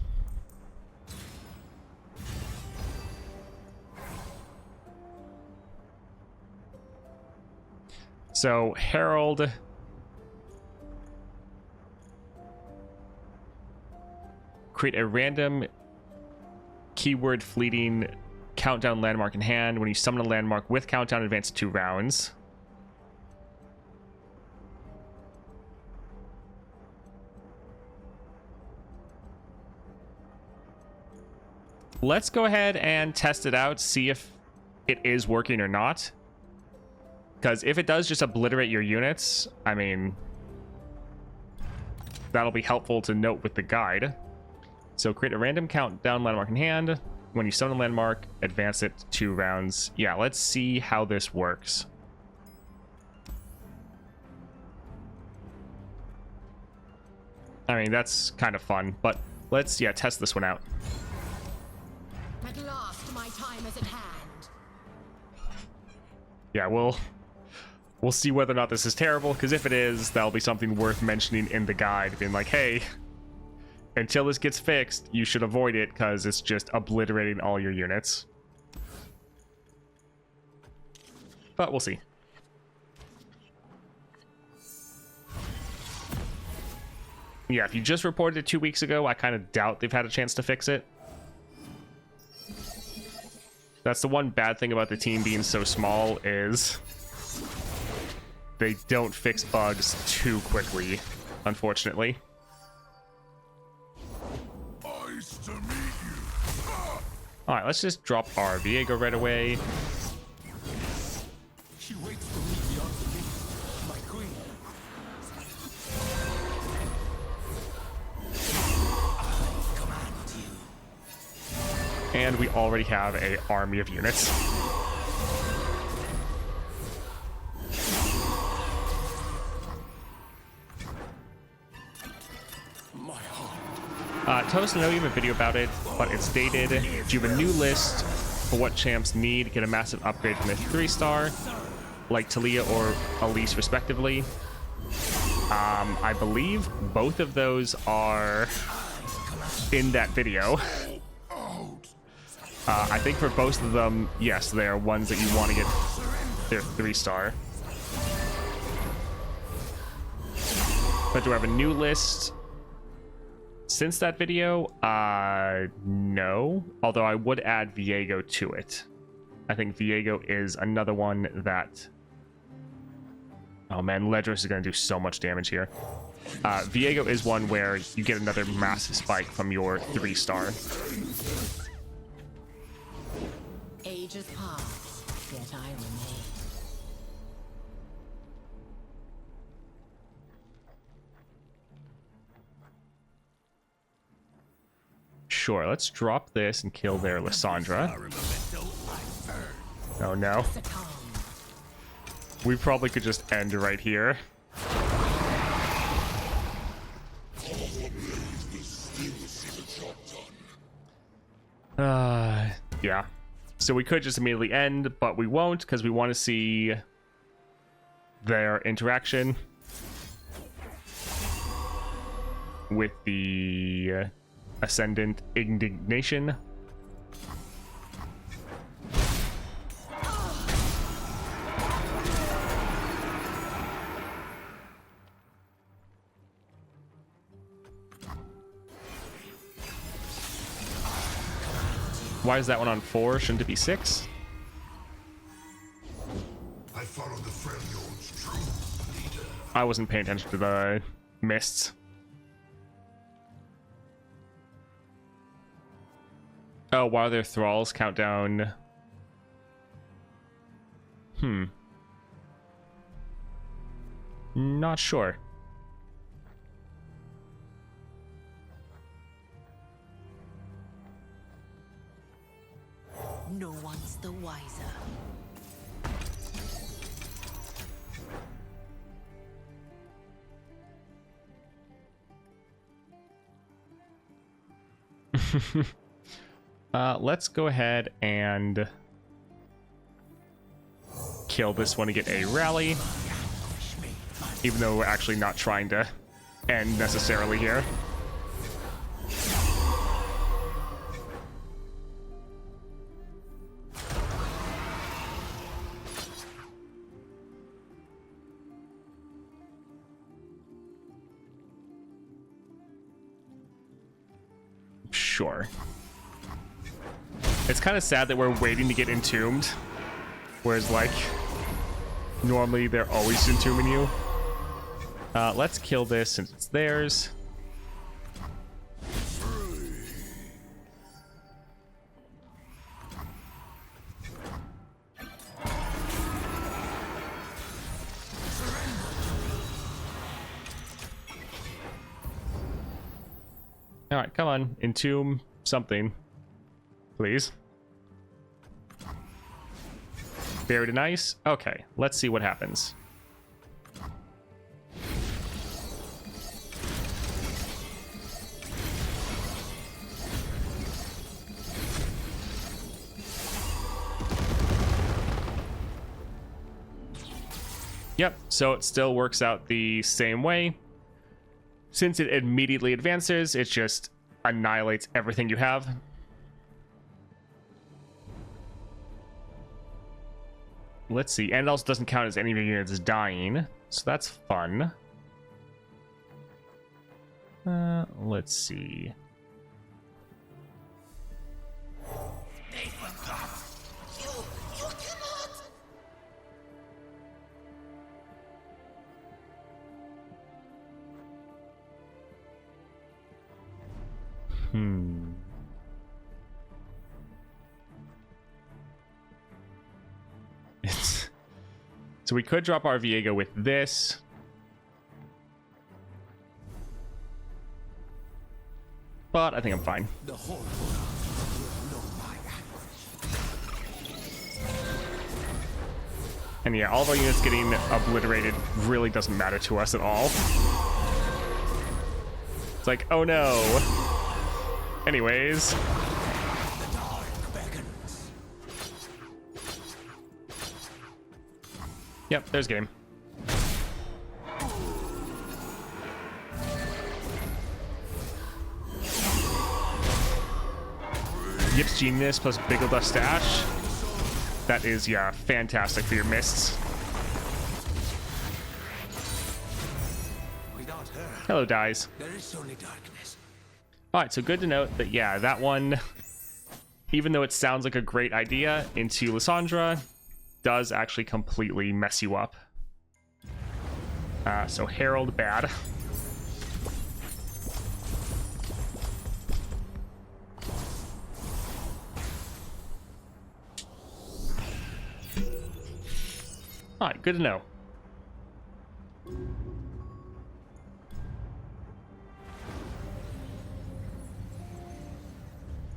So, Herald. Create a random keyword fleeting countdown landmark in hand. When you summon a landmark with countdown, advance 2 rounds. Let's go ahead and test it out, see if it is working or not. Because if it does just obliterate your units, I mean, that'll be helpful to note with the guide. So create a random countdown landmark in hand. When you summon a landmark, advance it 2 rounds. Yeah, let's see how this works. I mean, that's kind of fun, but let's, yeah, test this one out. At last, my time is at hand. Yeah, we'll see whether or not this is terrible, because if it is, that'll be something worth mentioning in the guide, being like, hey, until this gets fixed, you should avoid it, because it's just obliterating all your units. But we'll see. Yeah, if you just reported it 2 weeks ago, I kind of doubt they've had a chance to fix it. That's the one bad thing about the team being so small, is they don't fix bugs too quickly, unfortunately. Nice to meet you. Alright, let's just drop our Viego right away. She waits for me beyond the gates, my queen. I command you. And we already have an army of units. Toast, I know you have a video about it, but it's dated. Do you have a new list for what champs need? Get a massive upgrade from a 3-star, like Talia or Elise, respectively. I believe both of those are in that video. I think for both of them, yes, they are ones that you want to get their 3-star. But do I have a new list since that video? No. Although I would add Viego to it. I think Viego is another one that... Oh man, Ledros is going to do so much damage here. Viego is one where you get another massive spike from your 3-star. Ages pass, yet I remain. Sure, let's drop this and kill their Lissandra. Oh no. We probably could just end right here. Yeah. So we could just immediately end, but we won't because we want to see their interaction with the Ascendant Indignation. Why is that one on 4? Shouldn't it be 6? I follow the Freljord's true leader. I wasn't paying attention to the mists. Oh, while their thralls count down. Not sure. No one's the wiser. Let's go ahead and kill this one to get a rally. Even though we're actually not trying to end necessarily here. Sure. It's kind of sad that we're waiting to get entombed. Whereas, like, normally they're always entombing you. Let's kill this since it's theirs. Alright, come on. Entomb something. Please. Buried in ice? Okay, let's see what happens. Yep, so it still works out the same way. Since it immediately advances, it just annihilates everything you have. Let's see, and it also doesn't count as any of your units dying, so that's fun. Let's see. They forgot. You cannot. So we could drop our Viego with this. But I think I'm fine. The whole world will know my anguish. And yeah, all of our units getting obliterated really doesn't matter to us at all. It's like, oh no. Anyways. The dark beckons. Yep, there's game. Yip's Genius plus Biggle Stash. That is, yeah, fantastic for your mists. Without her, Hello, dies. there is only darkness. Alright, so good to note that, yeah, that one, even though it sounds like a great idea, into Lissandra, does actually completely mess you up. So Herald, bad. Alright, good to know.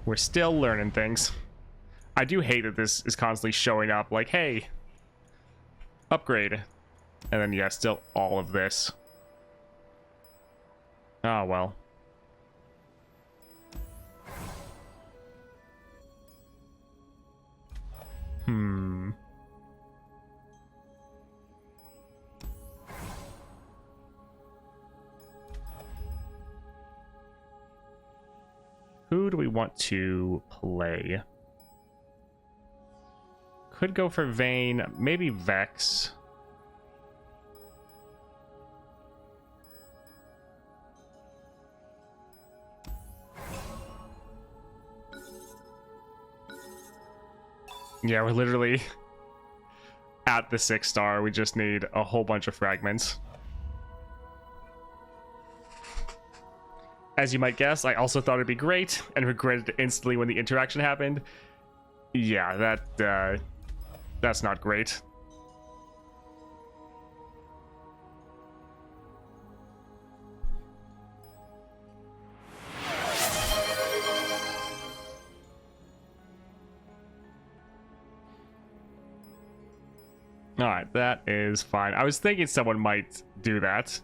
We're still learning things. I do hate that this is constantly showing up like, hey, upgrade. And then, yeah, still all of this. Oh, well. Who do we want to play? Could go for Vayne, maybe Vex. Yeah, we're literally at the 6-star. We just need a whole bunch of fragments. As you might guess, I also thought it'd be great and regretted it instantly when the interaction happened. Yeah, that's not great. Alright, that is fine. I was thinking someone might do that.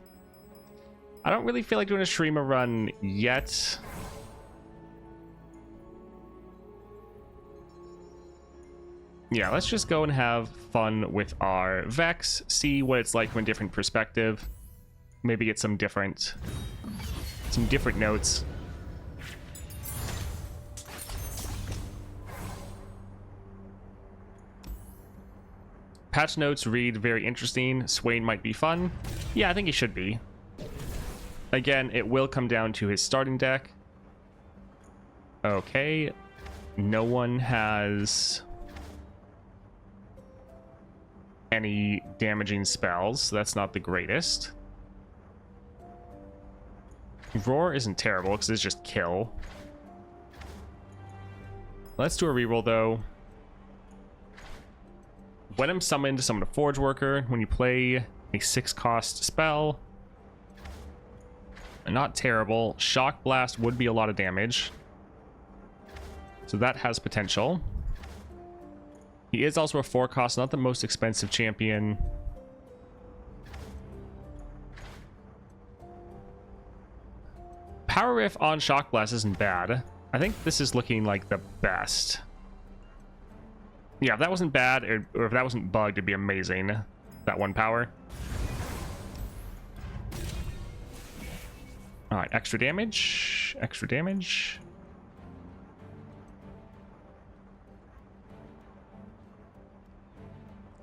I don't really feel like doing a streamer run yet. Yeah, let's just go and have fun with our Vex, see what it's like from a different perspective. Maybe get some different notes. Patch notes read very interesting. Swain might be fun. Yeah, I think he should be. Again, it will come down to his starting deck. Okay. No one has any damaging spells, so that's not the greatest. Roar isn't terrible because it's just kill. Let's do a reroll though. When I'm summoned, summon a Forge Worker. When you play a 6-cost spell, not terrible. Shock Blast would be a lot of damage, so that has potential. He is also a 4-cost, not the most expensive champion. Power Riff on Shock Blast isn't bad. I think this is looking like the best. Yeah, if that wasn't bad, or if that wasn't bugged, it'd be amazing. That 1 power. Alright, extra damage. Extra damage.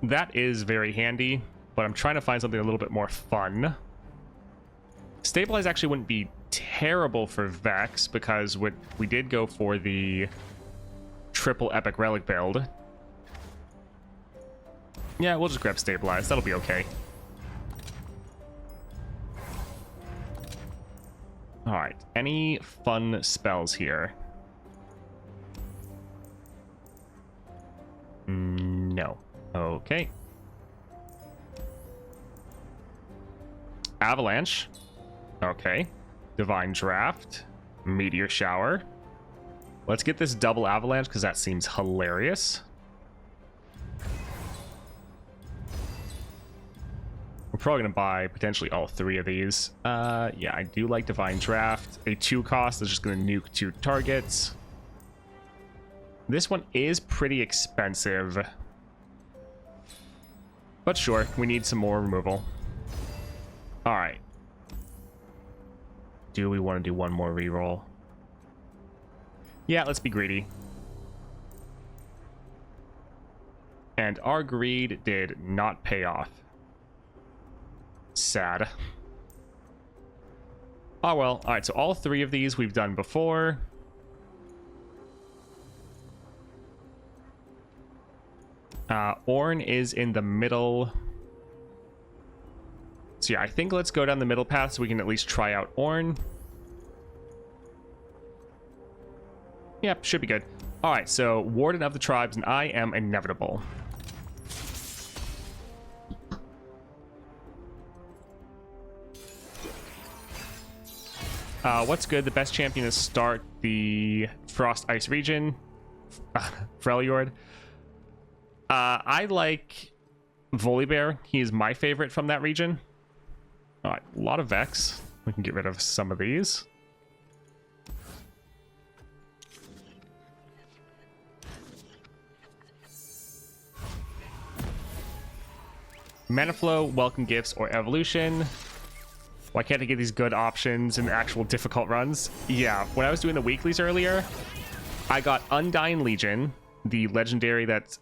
That is very handy, but I'm trying to find something a little bit more fun. Stabilize actually wouldn't be terrible for Vex, because we did go for the triple epic relic build. Yeah, we'll just grab Stabilize. That'll be okay. Alright, any fun spells here? No. Okay. Avalanche. Okay. Divine Draft. Meteor Shower. Let's get this double Avalanche because that seems hilarious. We're probably going to buy potentially all 3 of these. Yeah, I do like Divine Draft. A 2-cost that's just going to nuke 2 targets. This one is pretty expensive. But sure, we need some more removal. Alright. Do we want to do one more reroll? Yeah, let's be greedy. And our greed did not pay off. Sad. Oh well. Alright, so all 3 of these we've done before. Ornn is in the middle. So yeah, I think let's go down the middle path so we can at least try out Ornn. Yep, should be good. Alright, so Warden of the Tribes, and I am inevitable. What's good? The best champion to start the Frost Ice region. Freljord. I like Volibear. He is my favorite from that region. Alright, a lot of Vex. We can get rid of some of these. Mana Flow, Welcome Gifts, or Evolution. Why can't I get these good options in actual difficult runs? Yeah, when I was doing the weeklies earlier, I got Undying Legion, the legendary that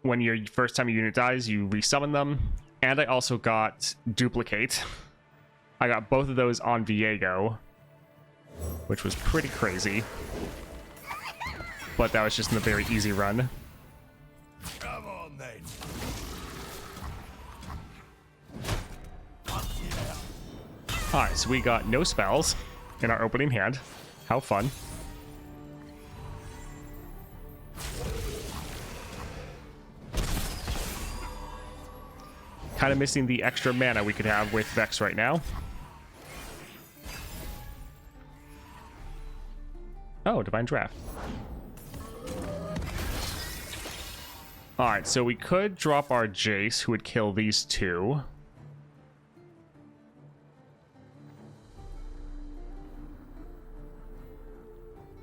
when your first time a unit dies, you resummon them. And I also got Duplicate. I got both of those on Viego, which was pretty crazy. But that was just in a very easy run. Come on then. Alright, so we got no spells in our opening hand. How fun. Kind of missing the extra mana we could have with Vex right now. Oh, Divine Draft. Alright, so we could drop our Jace, who would kill these 2.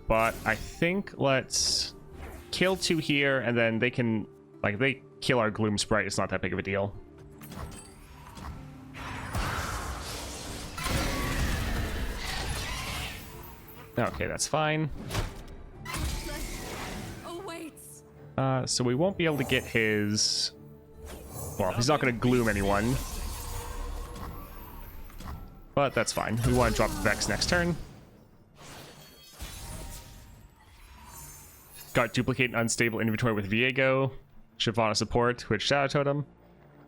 But I think let's kill 2 here, and then they can, like, if they kill our Gloom Sprite, it's not that big of a deal. Okay, that's fine. Awaits. So we won't be able to get his... Well, he's not going to Gloom anyone. But that's fine. We want to drop Vex next turn. Got Duplicate and Unstable Inventory with Viego. Shyvana support with Shadow Totem.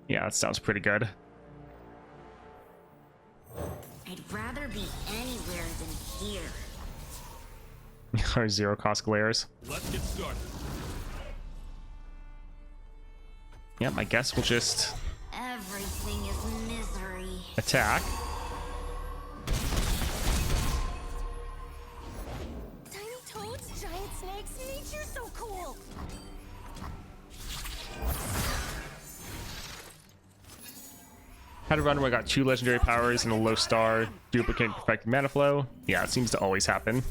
Yeah, that sounds pretty good. I'd rather be anywhere than here. Our 0 cost glares. Let's get started. Yep, I guess we'll just Everything is misery. attack. Tiny toads, giant snakes, nature's so cool. Had a run where I got 2 legendary powers and a low star, duplicate, perfect mana flow. Yeah, it seems to always happen.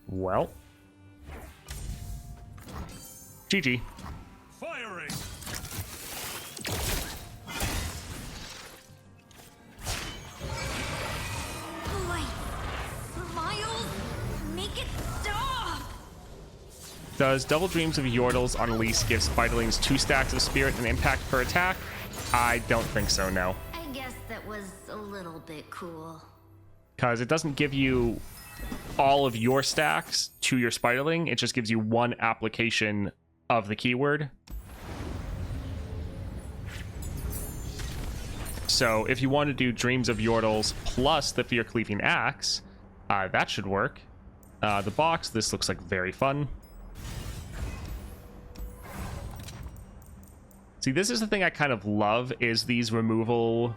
Well. GG. Firing. Miles, make it stop! Does Double Dreams of Yordles on Elise give Spiderlings 2 stacks of spirit and impact per attack? I don't think so, no. I guess that was a little bit cool. Because it doesn't give you all of your stacks to your Spiderling, it just gives you 1 application of the keyword. So if you want to do Dreams of Yordles plus the Fear Cleaving Axe, that should work. The box, this looks like very fun. See, this is the thing I kind of love, is these removal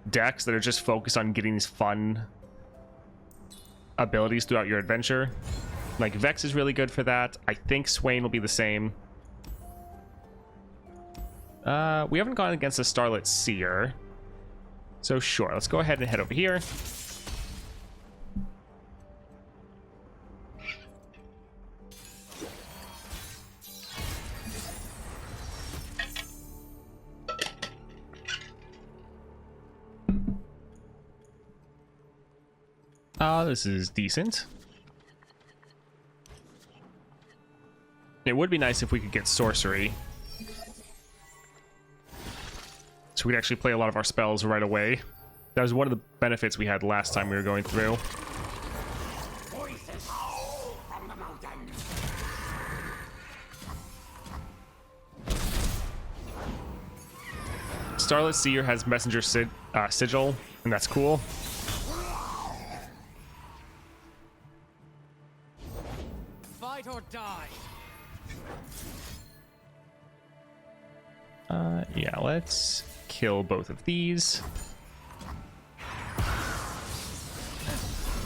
decks that are just focused on getting these fun abilities throughout your adventure. Like, Vex is really good for that. I think Swain will be the same. We haven't gone against a Starlit Seer. So sure, let's go ahead and head over here. This is decent. It would be nice if we could get sorcery, so we'd actually play a lot of our spells right away. That was one of the benefits we had last time we were going through. Voices howl from the mountain. Starlit Seer has Messenger Sigil, and that's cool. Fight or die. Yeah, let's kill both of these.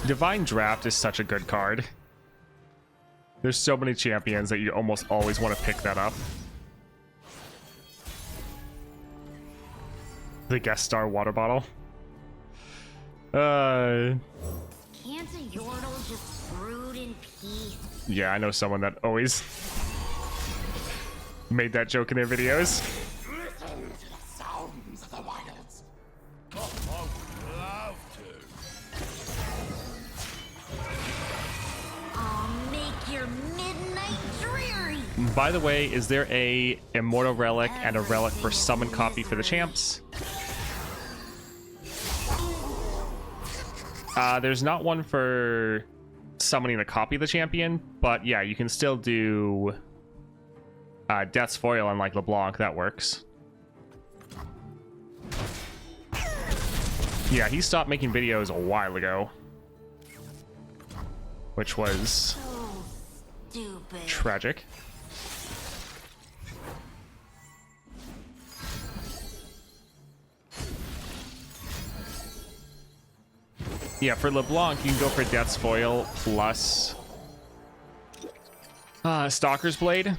Divine Draft is such a good card. There's so many champions that you almost always want to pick that up. The guest star water bottle. Can't a Yordle just brood in peace? Yeah, I know someone that always made that joke in their videos. Listen to the sounds of the wilds. Oh, I would love to. I'll make your midnight dreary. By the way, is there a Immortal Relic and a Relic for Summon copy for the champs? There's not one for summoning a copy of the champion, but yeah, you can still do Death's Foil on like LeBlanc. That works. Yeah, he stopped making videos a while ago, which was So stupid. tragic. Yeah, for LeBlanc, you can go for Death's Foil plus Stalker's Blade.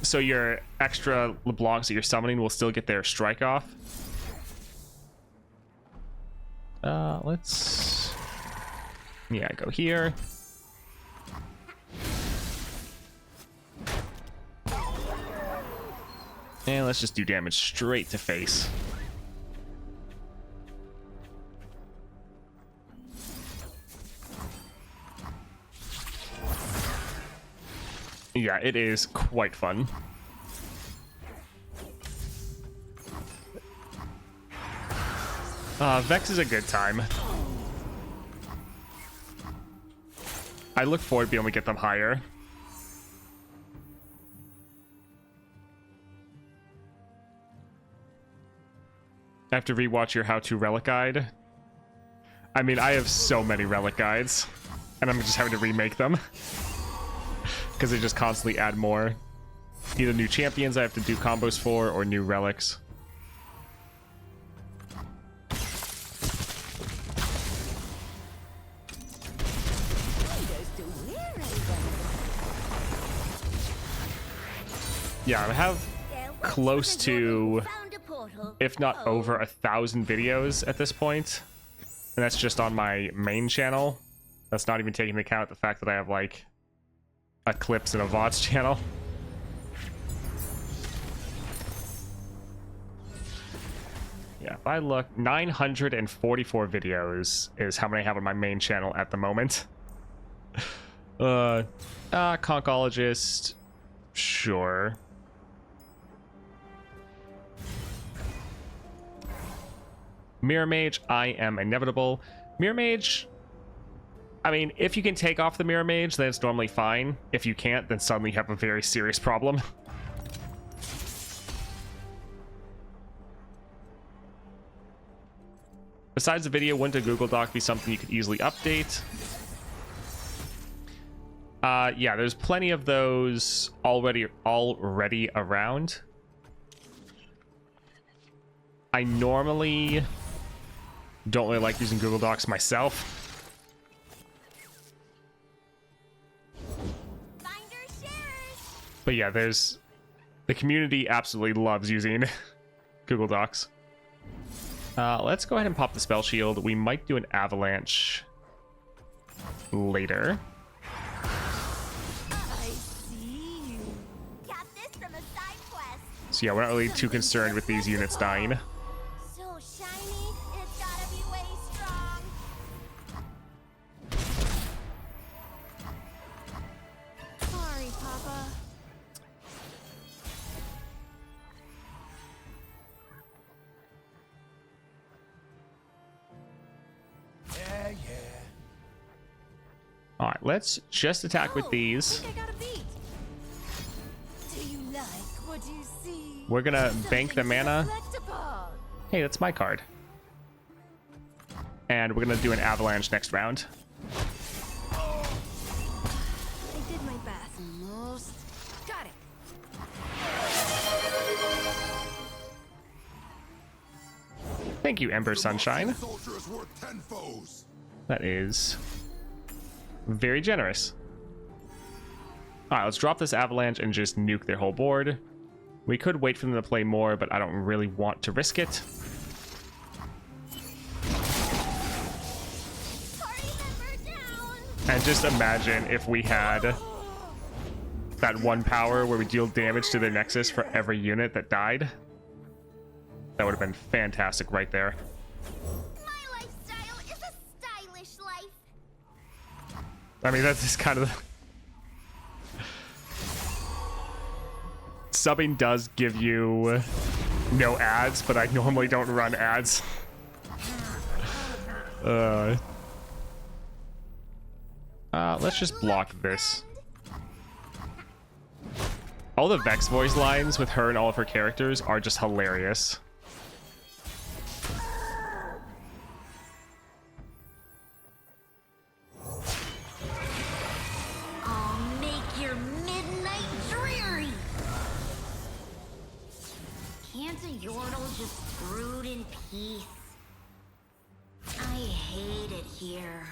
So your extra LeBlancs that you're summoning will still get their strike off. Let's... Yeah, go here. And let's just do damage straight to face. Yeah, it is quite fun. Vex is a good time. I look forward to being able to get them higher. I have to rewatch your how-to relic guide. I mean, I have so many relic guides, and I'm just having to remake them. Because they just constantly add more. Either new champions I have to do combos for, or new relics. Yeah, I have close to, if not over 1,000 videos at this point. And that's just on my main channel. That's not even taking into account the fact that I have like a clips and a VODs channel. Yeah, if I look, 944 videos is how many I have on my main channel at the moment. Concologist, sure. Mirror Mage, I am inevitable. Mirror Mage, I mean, if you can take off the Mirror Mage, then it's normally fine. If you can't, then suddenly you have a very serious problem. Besides the video, wouldn't a Google Doc be something you could easily update? Yeah, there's plenty of those already around. I normally don't really like using Google Docs myself. But yeah, there's... The community absolutely loves using Google Docs. Let's go ahead and pop the spell shield. We might do an avalanche later. I see you. Got this from a side quest. So yeah, we're not really too concerned with these units dying. So shiny, it's gotta be way strong. Sorry, Papa. Yeah, yeah. Alright, let's just attack with these. I think I got a beat. Do you like what you see? We're gonna bank the mana. Collectible. Hey, that's my card. And we're gonna do an avalanche next round. I did my best. Almost. Got it. Thank you, Ember Sunshine. Soldier is worth 10 foes. That is very generous. Alright, let's drop this avalanche and just nuke their whole board. We could wait for them to play more, but I don't really want to risk it. Party member down. And just imagine if we had that one power where we deal damage to their nexus for every unit that died. That would have been fantastic right there. My lifestyle is a stylish life. I mean, that's just kind of... Subbing does give you no ads, but I normally don't run ads. Let's just block this. All the Vex voice lines with her and all of her characters are just hilarious. I'll make your midnight dreary. Can't a Yordle just brood in peace? I hate it here.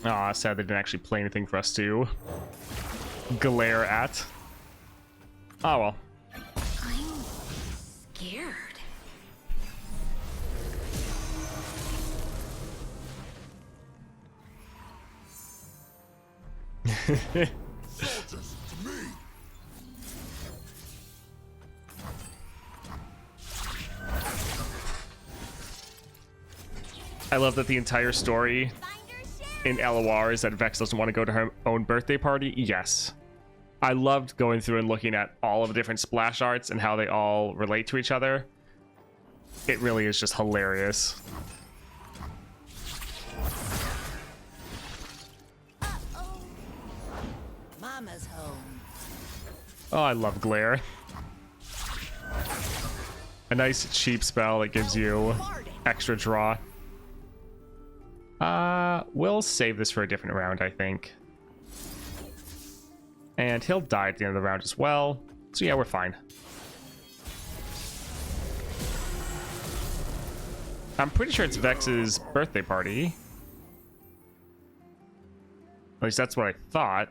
Aw, sad they didn't actually play anything for us to glare at. Oh well. I'm scared. Soldiers, to me! I love that the entire story in LOR is that Vex doesn't want to go to her own birthday party. Yes. I loved going through and looking at all of the different splash arts and how they all relate to each other. It really is just hilarious. Mama's home. Oh, I love Glare. A nice cheap spell that gives you extra draw. We'll save this for a different round, I think. And he'll die at the end of the round as well. So yeah, we're fine. I'm pretty sure it's Vex's birthday party. At least that's what I thought.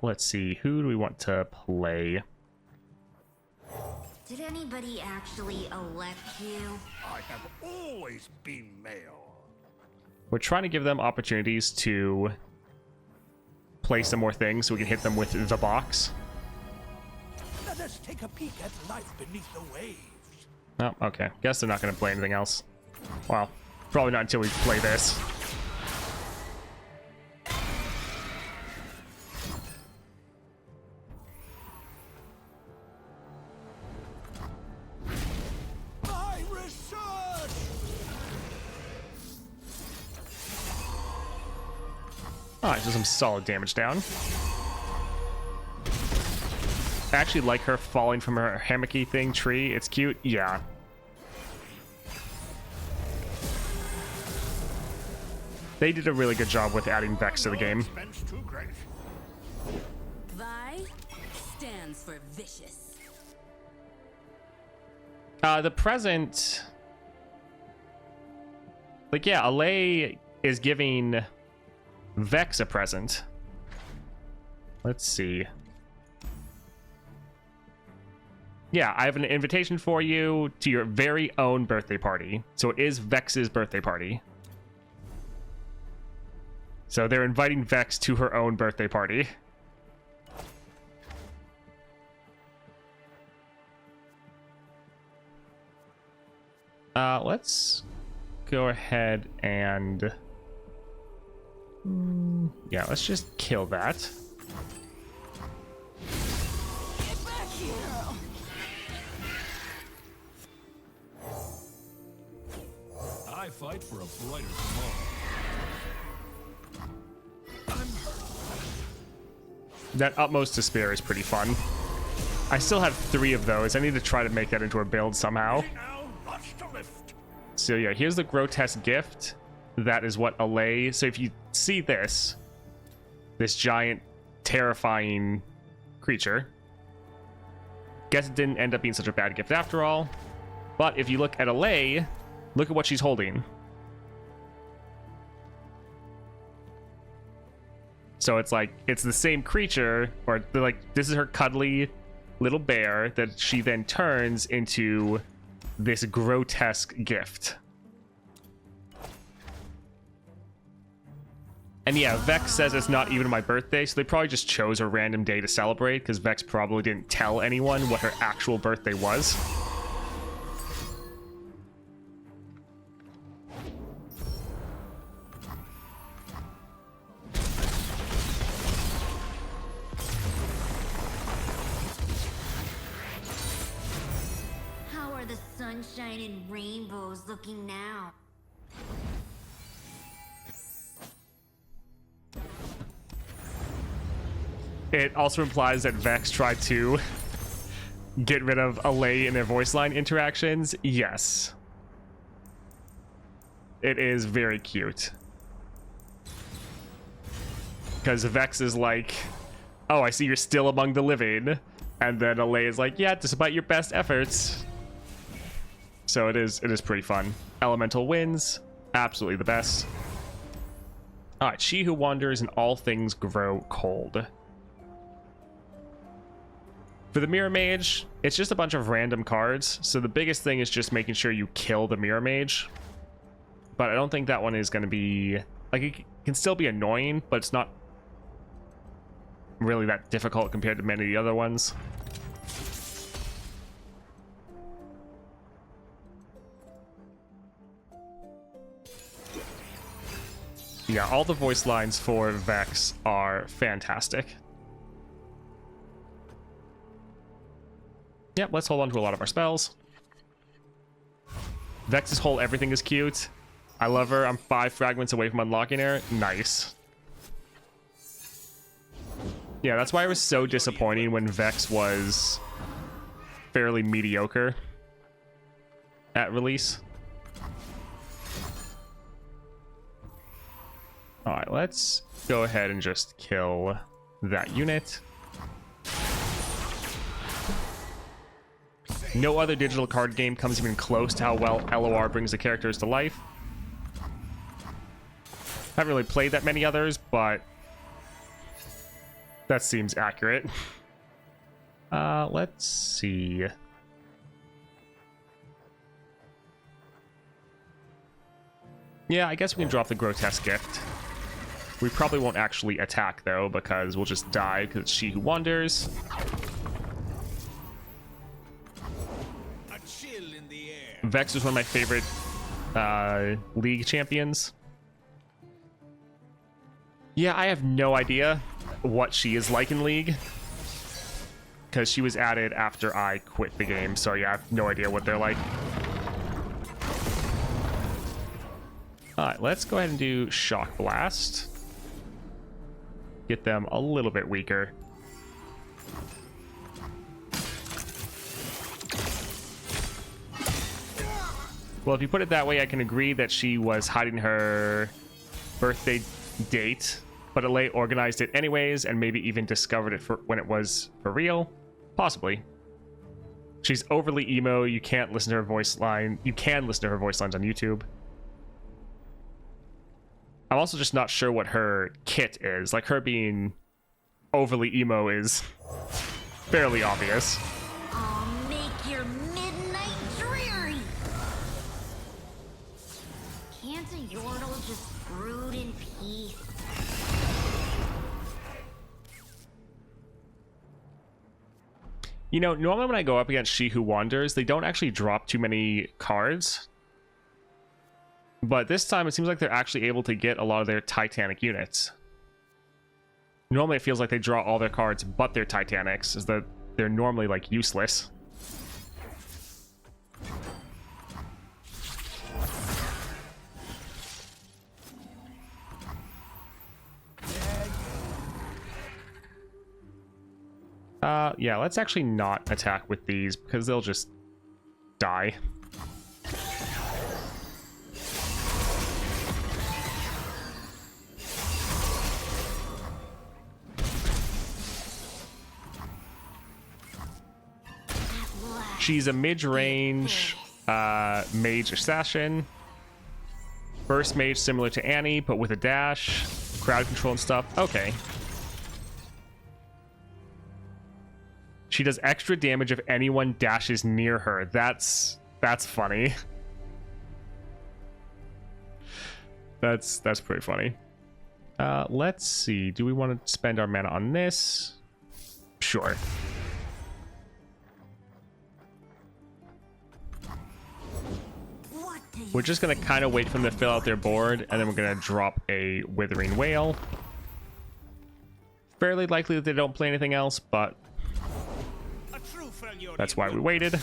Let's see. Who do we want to play? Did anybody actually elect you? I have always been male. We're trying to give them opportunities to play some more things so we can hit them with the box. Let us take a peek at life beneath the waves. Oh, okay. Guess they're not going to play anything else. Well, probably not until we play this. My research! Alright, so some solid damage down. I actually like her falling from her hammocky thing tree. It's cute. Yeah. They did a really good job with adding Vex to the game. Expense too great. Vi stands for vicious. The present... Like, yeah, Alay is giving Vex a present. Let's see. Yeah, I have an invitation for you to your very own birthday party. So it is Vex's birthday party. So they're inviting Vex to her own birthday party. Let's go ahead and... yeah, let's just kill that. Get back here! I fight for a brighter tomorrow. That Utmost Despair is pretty fun. I still have 3 of those. I need to try to make that into a build somehow. Now, lots to lift. So yeah, here's the Grotesque Gift. That is what Alay... So if you see this giant, terrifying creature, guess it didn't end up being such a bad gift after all. But if you look at Alay, look at what she's holding. So it's like, it's the same creature, or like, this is her cuddly little bear that she then turns into this grotesque gift. And yeah, Vex says it's not even my birthday, so they probably just chose a random day to celebrate, because Vex probably didn't tell anyone what her actual birthday was. How are the sunshine and rainbows looking now? It also implies that Vex tried to get rid of Alay in their voice line interactions. Yes. It is very cute. Because Vex is like, oh, I see you're still among the living. And then Alay is like, yeah, despite your best efforts, So it is pretty fun. Elemental wins, absolutely the best. All right, She Who Wanders and All Things Grow Cold. For the Mirror Mage, it's just a bunch of random cards. So the biggest thing is just making sure you kill the Mirror Mage. But I don't think that one is going to be... Like, it can still be annoying, but it's not really that difficult compared to many of the other ones. Yeah, all the voice lines for Vex are fantastic. Yep, let's hold on to a lot of our spells. Vex's whole everything is cute. I love her. I'm 5 fragments away from unlocking her. Nice. Yeah, that's why it was so disappointing when Vex was fairly mediocre at release. Alright, let's go ahead and just kill that unit. No other digital card game comes even close to how well LOR brings the characters to life. Haven't really played that many others, but that seems accurate. Let's see. Yeah, I guess we can drop the Grotesque Gift. We probably won't actually attack, though, because we'll just die, because it's She Who Wanders. Vex is one of my favorite League champions. Yeah, I have no idea what she is like in League, because she was added after I quit the game, so yeah, I have no idea what they're like. Alright, let's go ahead and do Shock Blast. Get them a little bit weaker. Well, if you put it that way, I can agree that she was hiding her birthday date, but Alay organized it anyways, and maybe even discovered it for when it was for real. Possibly. She's overly emo. You can't listen to her voice line. You can listen to her voice lines on YouTube. I'm also just not sure what her kit is. Like, her being overly emo is fairly obvious. I'll make your midnight dreary. Can't a Yordle just brood in peace? You know, normally when I go up against She Who Wanders, they don't actually drop too many cards. But this time, it seems like they're actually able to get a lot of their Titanic units. Normally, it feels like they draw all their cards but their Titanics, as they're normally, like, useless. Yeah, let's actually not attack with these, because they'll just die. She's a mid-range mage assassin. Burst mage similar to Annie, but with a dash. Crowd control and stuff. Okay. She does extra damage if anyone dashes near her. That's funny. That's pretty funny. Let's see. Do we want to spend our mana on this? Sure. We're just going to kind of wait for them to fill out their board, and then we're going to drop a Withering Wail. Fairly likely that they don't play anything else, but that's why we waited.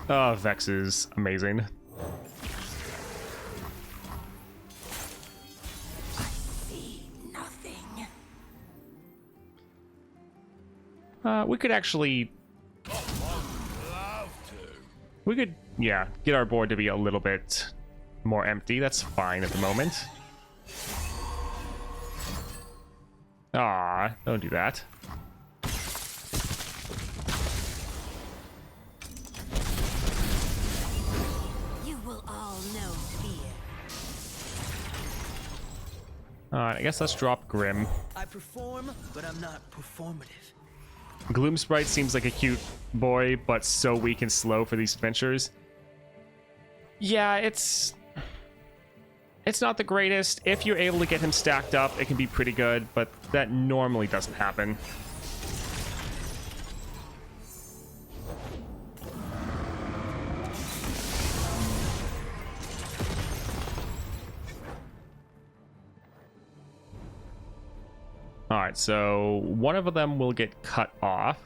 Oh, Vex is amazing. We could actually... We could, yeah, get our board to be a little bit more empty. That's fine at the moment. Ah, don't do that. You will all know fear. Alright, I guess let's drop Grim. I perform, but I'm not performative. Gloom Sprite seems like a cute boy, but so weak and slow for these adventures. Yeah, it's not the greatest. If you're able to get him stacked up, it can be pretty good, but that normally doesn't happen. Alright, so one of them will get cut off.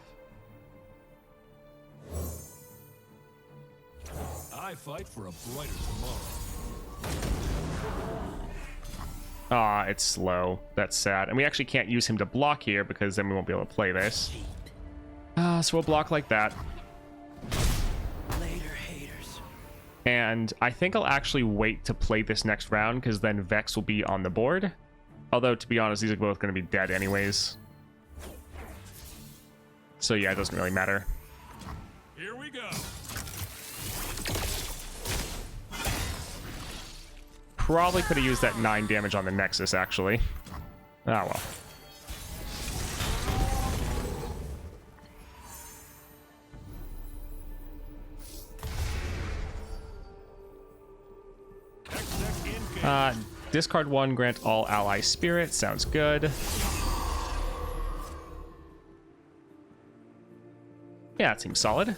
I fight for a brighter tomorrow. Ah, it's slow. That's sad. And we actually can't use him to block here because then we won't be able to play this. So we'll block like that. Later, haters. And I think I'll actually wait to play this next round because then Vex will be on the board. Although, to be honest, these are both going to be dead anyways. So yeah, it doesn't really matter. Here we go. Probably could have used that 9 damage on the Nexus, actually. Ah, well. Discard 1, grant all ally spirit. Sounds good. Yeah, it seems solid.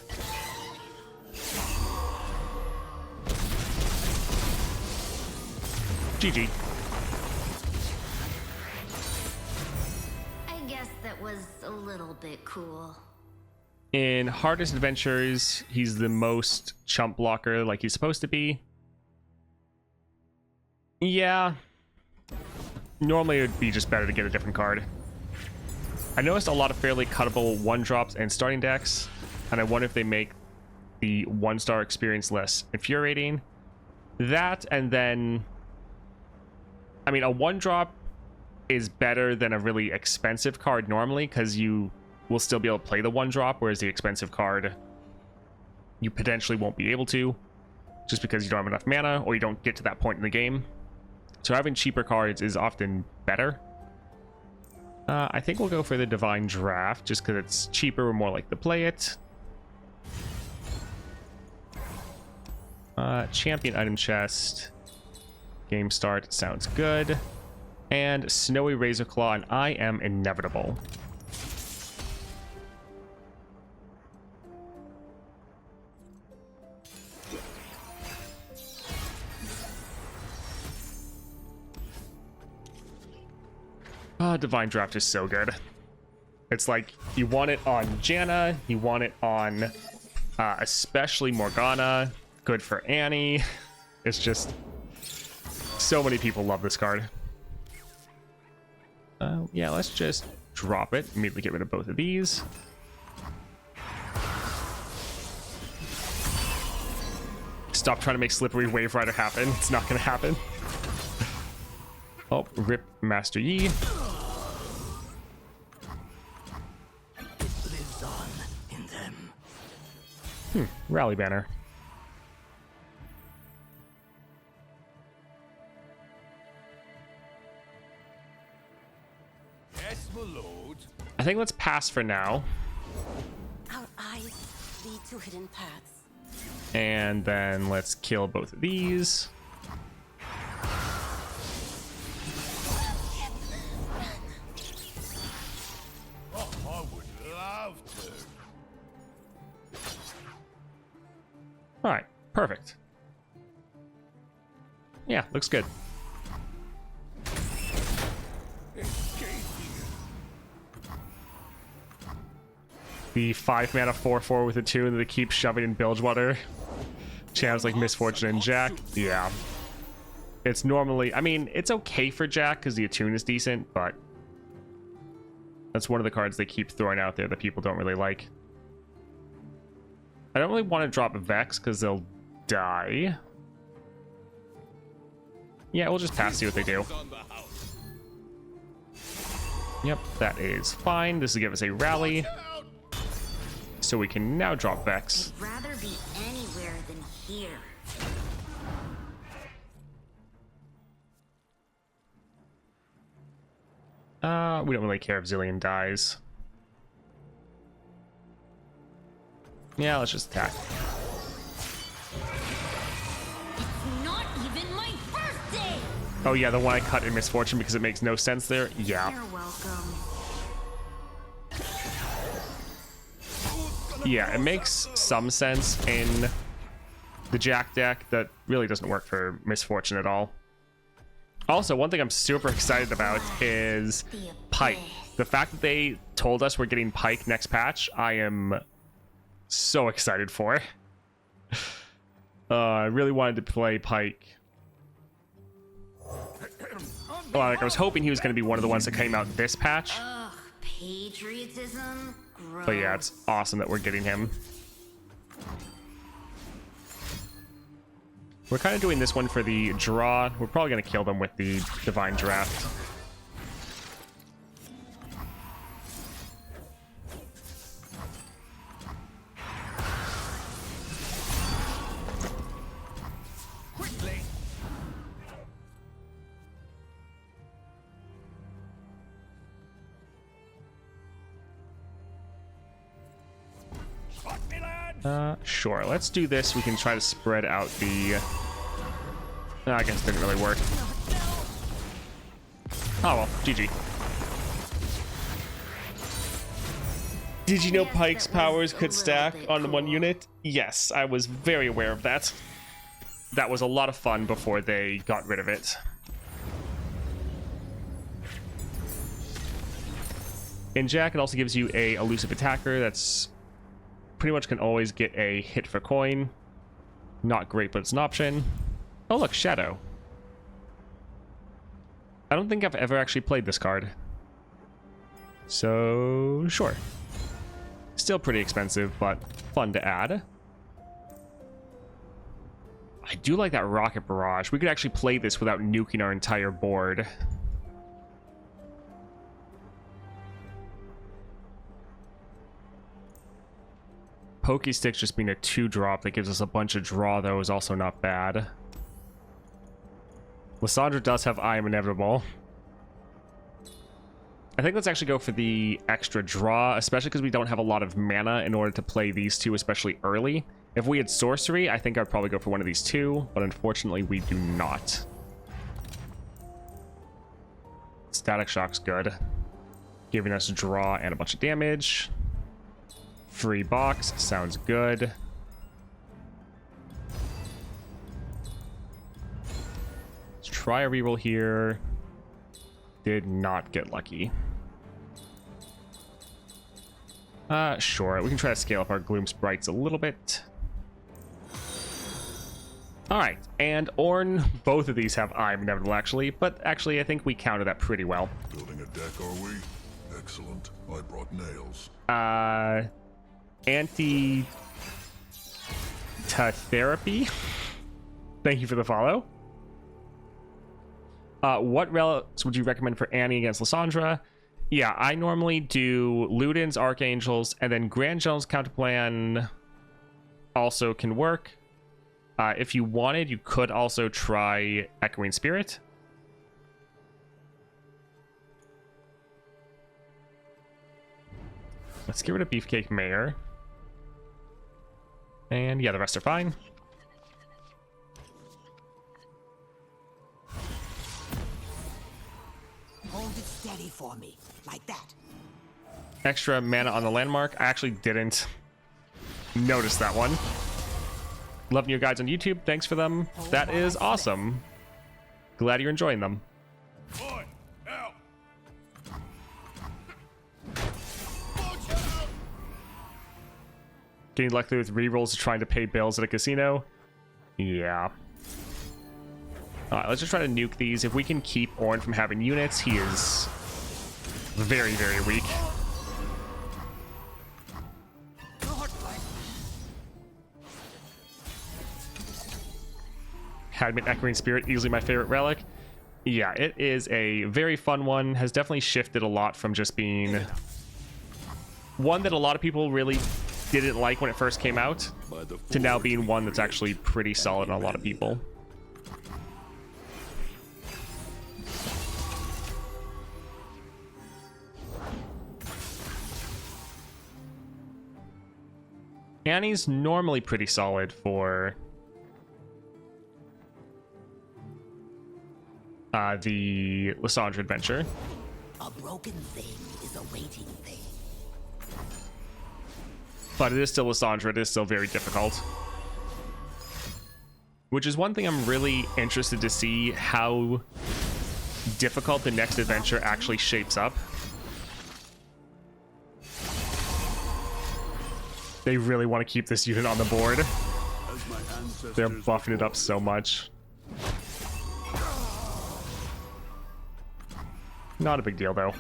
GG. I guess that was a little bit cool. In Hardest Adventures, he's the most chump blocker like he's supposed to be. Yeah. Normally it would be just better to get a different card. I noticed a lot of fairly cuttable 1-drops and starting decks, and I wonder if they make the 1-star experience less infuriating. That, and then... I mean, a 1-drop is better than a really expensive card normally, because you will still be able to play the 1-drop, whereas the expensive card, you potentially won't be able to, just because you don't have enough mana, or you don't get to that point in the game. So having cheaper cards is often better. I think we'll go for the Divine Draft, just because it's cheaper, we're more likely to play it. Champion Item Chest. Game Start sounds good. And Snowy Razor Claw, and I am inevitable. Divine Draft is so good. It's like, you want it on Janna, you want it on especially Morgana, good for Annie. It's just, so many people love this card. Yeah, let's just drop it, immediately get rid of both of these. Stop trying to make Slippery Wave Rider happen, it's not gonna happen. Oh, rip Master Yi. Lives on in them. Rally Banner. I think let's pass for now. Our eyes lead to hidden paths. And then let's kill both of these. Oh, I would love to. Alright, perfect. Yeah, looks good. The 5 mana 4/4 with a 2 and they keep shoving in Bilgewater. Channels like Misfortune and Jack. Yeah. It's normally, I mean, it's okay for Jack because the attune is decent, but that's one of the cards they keep throwing out there that people don't really like. I don't really want to drop Vex because they'll die. Yeah, we'll just pass, see what they do. Yep, that is fine. This will give us a rally. So we can now drop Vex. I'd rather be anywhere than here. We don't really care if Zillion dies. Yeah, let's just attack. It's not even my birthday! Oh yeah, the one I cut in Misfortune because it makes no sense there. Yeah. You're welcome. Yeah, it makes some sense in the Jack deck. That really doesn't work for Misfortune at all. Also, one thing I'm super excited about is Pike. The fact that they told us we're getting Pike next patch, I am so excited for. I really wanted to play Pike. Like, I was hoping he was going to be one of the ones that came out this patch. Ugh, patriotism? Gross. But yeah, it's awesome that we're getting him. We're kind of doing this one for the draw. We're probably going to kill them with the Divine Draft. Quickly. Spot me, lad. Sure, let's do this. We can try to spread out the... I guess it didn't really work. Oh well, GG. Did you know Pike's powers could stack on the one unit? Yes, I was very aware of that. That was a lot of fun before they got rid of it. In Jack, it also gives you a elusive attacker that's pretty much can always get a hit for coin. Not great, but it's an option. Oh look, Shadow. I don't think I've ever actually played this card. So, sure. Still pretty expensive, but fun to add. I do like that Rocket Barrage. We could actually play this without nuking our entire board. Pokey Stick's just being a 2-drop that gives us a bunch of draw, though, is also not bad. Lissandra does have I Am Inevitable. I think let's actually go for the extra draw, especially because we don't have a lot of mana in order to play these two, especially early. If we had Sorcery, I think I'd probably go for one of these two, but unfortunately we do not. Static Shock's good. Giving us draw and a bunch of damage. Free box, sounds good. Let's try a reroll here. Did not get lucky. Sure, we can try to scale up our Gloom Sprites a little bit. Alright, and Ornn, both of these have I Am Inevitable actually, but actually I think we counted that pretty well. Building a deck, are we? Excellent. I brought nails. Anti-therapy? Thank you for the follow. What relics would you recommend for Annie against Lissandra? Yeah, I normally do Ludens, Archangels, and then Grand General's Counterplan also can work. If you wanted, you could also try Echoing Spirit. Let's get rid of Beefcake Mayor. And yeah, the rest are fine. Hold it steady for me, like that. Extra mana on the landmark. I actually didn't notice that one. Loving your guides on YouTube. Thanks for them. That is awesome. Glad you're enjoying them. Boy, out. Getting lucky with rerolls trying to pay bills at a casino. Yeah. Alright, let's just try to nuke these. If we can keep Ornn from having units, he is very, very weak. Hadman Echoing Spirit, easily my favorite relic. Yeah, it is a very fun one. Has definitely shifted a lot from just being one that a lot of people really didn't like when it first came out to now being one that's actually pretty solid on a lot of people. Annie's normally pretty solid for the Lissandra adventure. A broken thing is a waiting thing. But it is still Lissandra, it is still very difficult. Which is one thing I'm really interested to see how difficult the next adventure actually shapes up. They really want to keep this unit on the board. They're buffing it up so much. Not a big deal, though.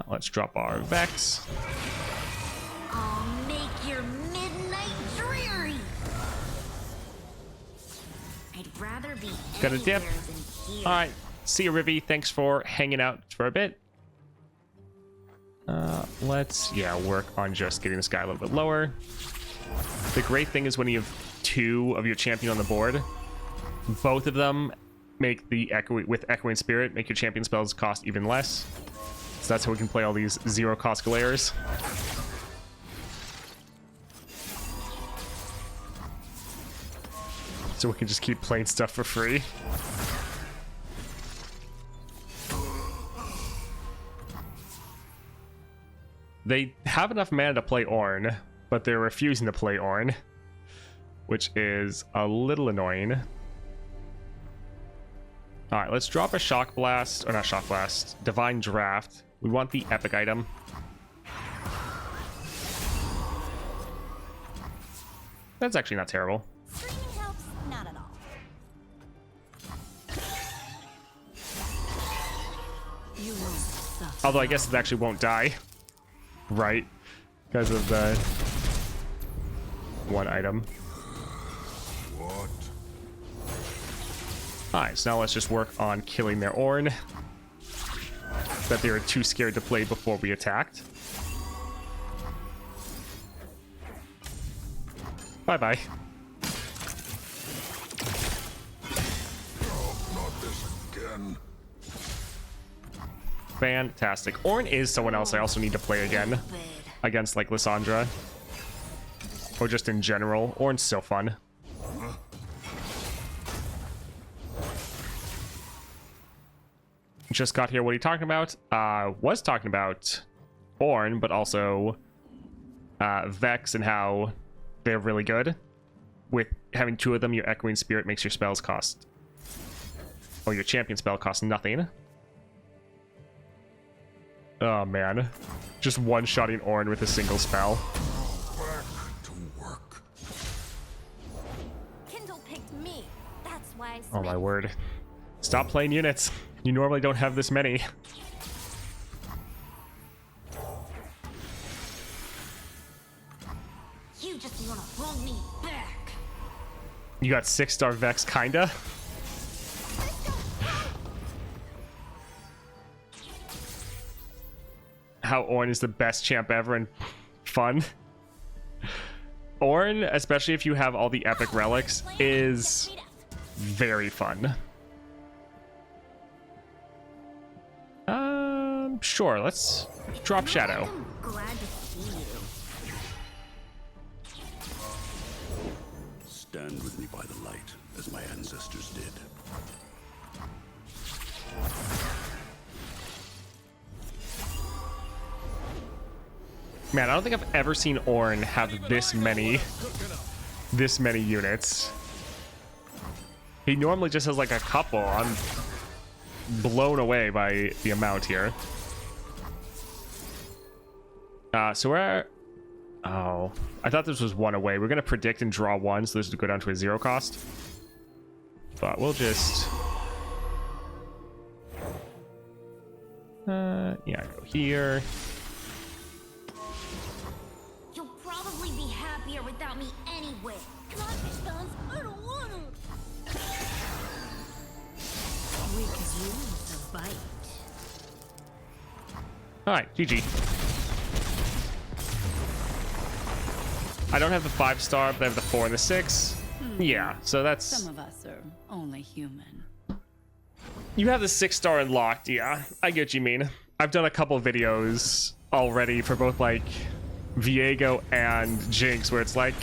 Let's drop our Vex. I'll make your midnight dreary. I'd rather be Got a dip. anywhere than here. All right. See you, Rivy. Thanks for hanging out for a bit. Let's, work on just getting this guy a little bit lower. The great thing is when you have two of your champion on the board, both of them make the Echoing Spirit, make your champion spells cost even less. So that's how we can play all these zero cost glares. So we can just keep playing stuff for free. They have enough mana to play Ornn, but they're refusing to play Ornn, which is a little annoying. Alright, let's drop a Shock Blast, or not Shock Blast, Divine Draft. We want the epic item. That's actually not terrible. Screaming helps, not at all. You will suffer. Although I guess it actually won't die. Right? Because of the one item. What? Alright, so now let's just work on killing their Ornn that they were too scared to play before we attacked. Bye-bye. Oh, not this again. Fantastic. Ornn is someone else I also need to play again against, like, Lissandra. Or just in general. Ornn's so fun. Just got here. What are you talking about? Was talking about Ornn, but also Vex and how they're really good. With having two of them, your Echoing Spirit makes your spells cost... or your champion spell cost nothing. Oh, man. Just one-shotting Ornn with a single spell. Back to work. Kindle picked me. That's why I Oh, my word. Stop playing units. You normally don't have this many. You just want to hold me back. You got 6-star Vex, kinda? How Ornn is the best champ ever and fun. Ornn, especially if you have all the epic relics, is very fun. Sure, let's drop Shadow. I'm glad to see you. Stand with me by the light, as my ancestors did. Man, I don't think I've ever seen Ornn have this many units. He normally just has like a couple. I'm blown away by the amount here. So we're... Oh, I thought this was one away. We're going to predict and draw one, so this would go down to a 0 cost. But we'll just... yeah, go here. You'll probably be without me anyway. Come on, fish bones. I don't want to. We could use a bite. All right, GG. I don't have the 5-star, but I have the 4 and the 6. Yeah, so that's... Some of us are only human. You have the 6-star unlocked, yeah. I get what you mean. I've done a couple videos already for both, like, Viego and Jinx, where it's like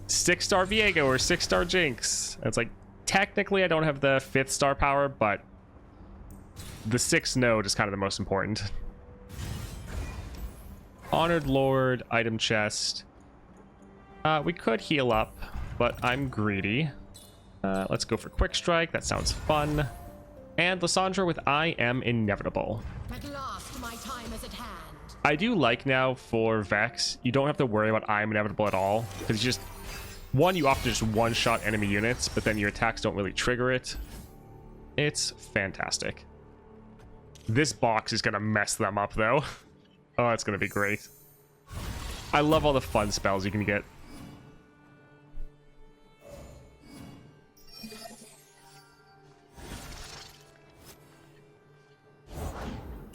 6-star Viego or 6-star Jinx. And it's like, technically I don't have the 5th star power, but the 6th node is kind of the most important. Honored Lord, item chest. We could heal up, but I'm greedy. Let's go for Quick Strike. That sounds fun. And Lissandra with I Am Inevitable. At last, my time is at hand. I do like now for Vex, you don't have to worry about I Am Inevitable at all. Because you just... One, you often just one-shot enemy units, but then your attacks don't really trigger it. It's fantastic. This box is going to mess them up, though. Oh, it's going to be great. I love all the fun spells you can get.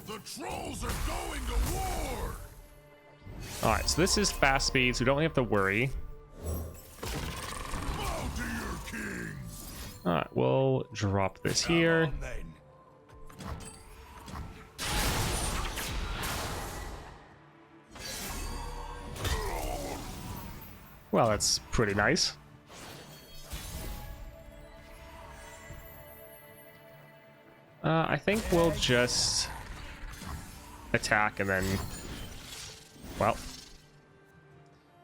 The trolls are going to war! Alright, so this is fast speed, so we don't have to worry. Bow to your king! Alright, we'll drop this here. Come on, then. Well, that's pretty nice. I think we'll just attack and then... Well...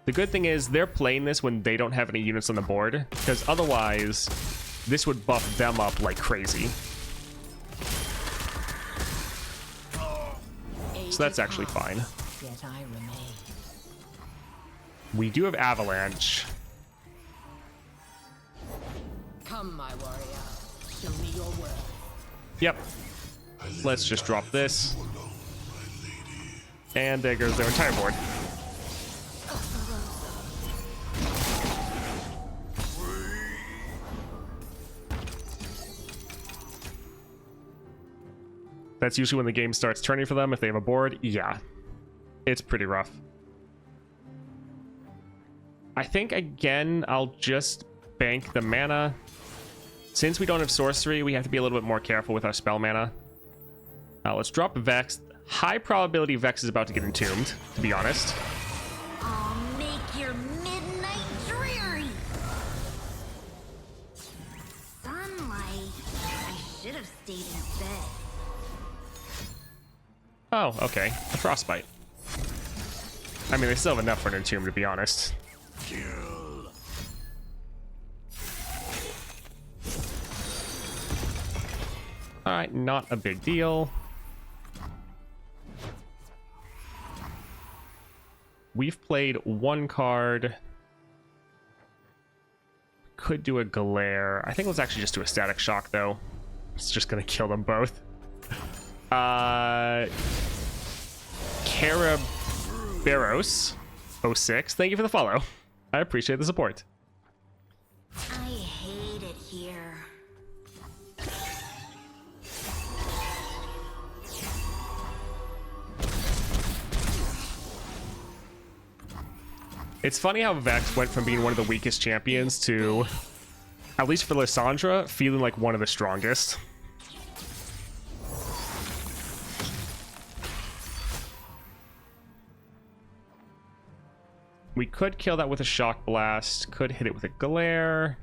The good thing is they're playing this when they don't have any units on the board, because otherwise this would buff them up like crazy. So that's actually fine. Yet I remain. We do have Avalanche. Come, my warrior. Show me your worth. Yep. Let's just drop this. And there goes their entire board. That's usually when the game starts turning for them if they have a board. Yeah. It's pretty rough. I think, again, I'll just bank the mana. Since we don't have sorcery, we have to be a little bit more careful with our spell mana. Let's drop Vex. High probability Vex is about to get entombed, to be honest. I'll make your midnight dreary. Sunlight. I should have stayed in bed. Oh, okay. A Frostbite. I mean, they still have enough for an entomb, to be honest. Kill. Alright, not a big deal. We've played one card. Could do a Glare. I think let's actually just do a Static Shock, though. It's just gonna kill them both. Caraberos 06. Thank you for the follow. I appreciate the support. I hate it here. It's funny how Vex went from being one of the weakest champions to, at least for Lissandra, feeling like one of the strongest. We could kill that with a Shock Blast, could hit it with a Glare.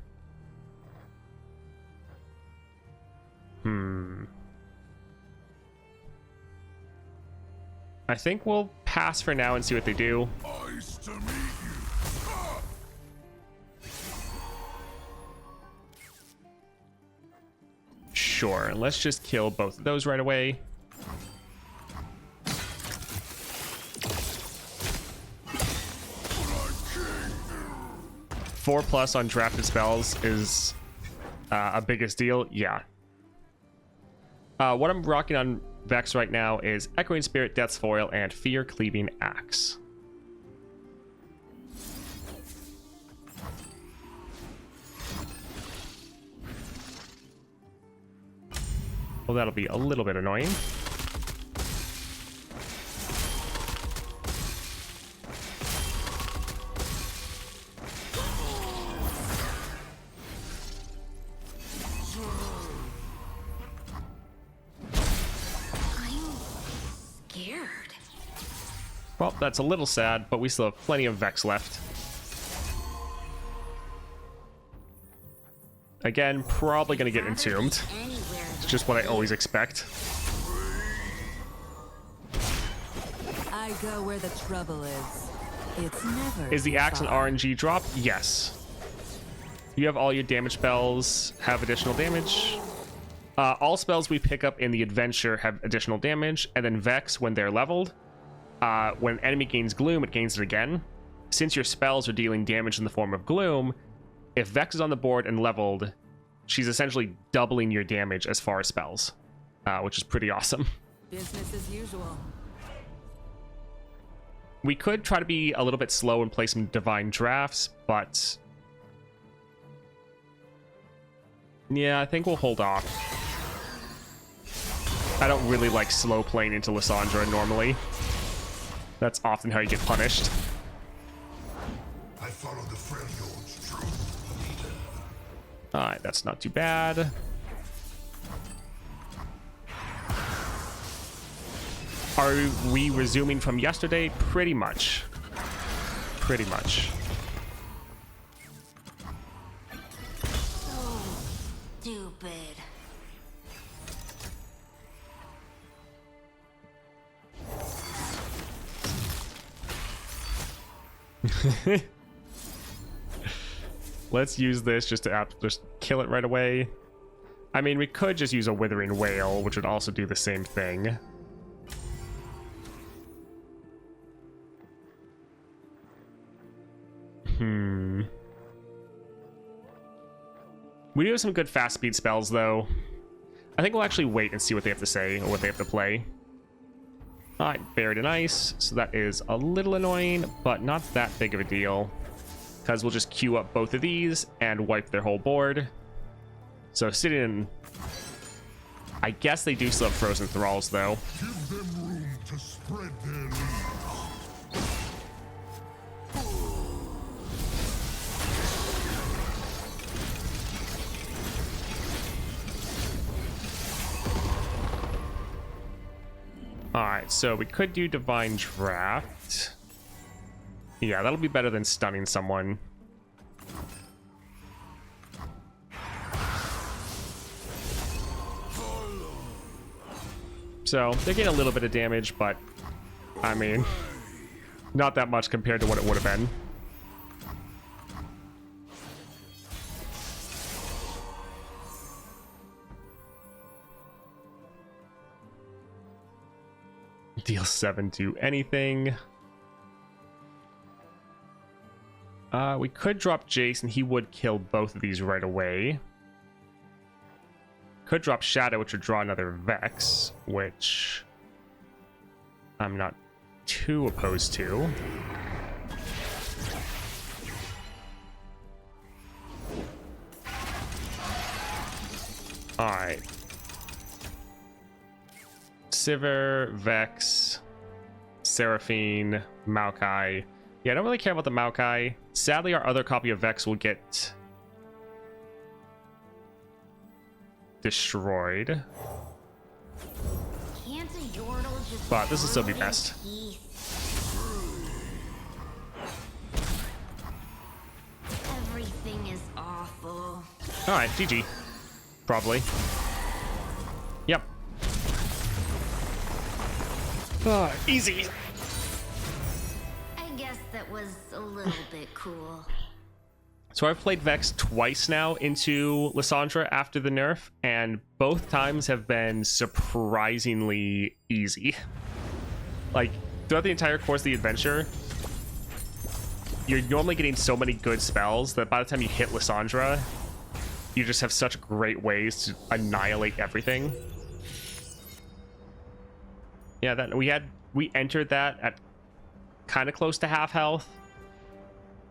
I think we'll pass for now and see what they do. Nice to meet you. Ah! Sure, let's just kill both of those right away. Four plus on drafted spells is a biggest deal. Yeah. What I'm rocking on Vex right now is Echoing Spirit, Death's Foil, and Fear Cleaving Axe. Well, that'll be a little bit annoying. Well, that's a little sad, but we still have plenty of Vex left. Again, probably going to get entombed. It's just what I always expect. I go where the trouble is. It's never. Is the axe an RNG drop? Yes. You have all your damage spells have additional damage. All spells we pick up in the adventure have additional damage, and then Vex, when they're leveled, when an enemy gains gloom, it gains it again. Since your spells are dealing damage in the form of gloom, if Vex is on the board and leveled, she's essentially doubling your damage as far as spells, which is pretty awesome. Business as usual. We could try to be a little bit slow and play some divine drafts, but yeah, I think we'll hold off. I don't really like slow playing into Lissandra normally. That's often how you get punished. I follow the Freljord's truth, leader. Alright, that's not too bad. Are we resuming from yesterday? Pretty much. Pretty much. So stupid. Let's use this just to just kill it right away. I mean, we could just use a Withering Wail, which would also do the same thing. We do have some good fast speed spells, though. I think we'll actually wait and see what they have to say, or what they have to play. Alright, Buried in Ice. So that is a little annoying, but not that big of a deal. Because we'll just queue up both of these and wipe their whole board. So sitting in... I guess they do still have Frozen Thralls, though. Give them room to spread their leaves. Alright, so we could do Divine Draft. Yeah, that'll be better than stunning someone. So, they're getting a little bit of damage, but, I mean, not that much compared to what it would have been. Deal 7 to anything. We could drop Jace and he would kill both of these right away. Could drop Shadow, which would draw another Vex, which I'm not too opposed to. Alright. Sivir, Vex, Seraphine, Maokai. Yeah, I don't really care about the Maokai. Sadly, our other copy of Vex will get destroyed. Can't a Yordle just But this will still be best. Everything is awful. Alright, GG. Probably. Yep. Easy. I guess that was a little bit cool. So I've played Vex twice now into Lissandra after the nerf, and both times have been surprisingly easy. Like, throughout the entire course of the adventure, you're normally getting so many good spells that by the time you hit Lissandra, you just have such great ways to annihilate everything. Yeah, that we entered that at kind of close to half health,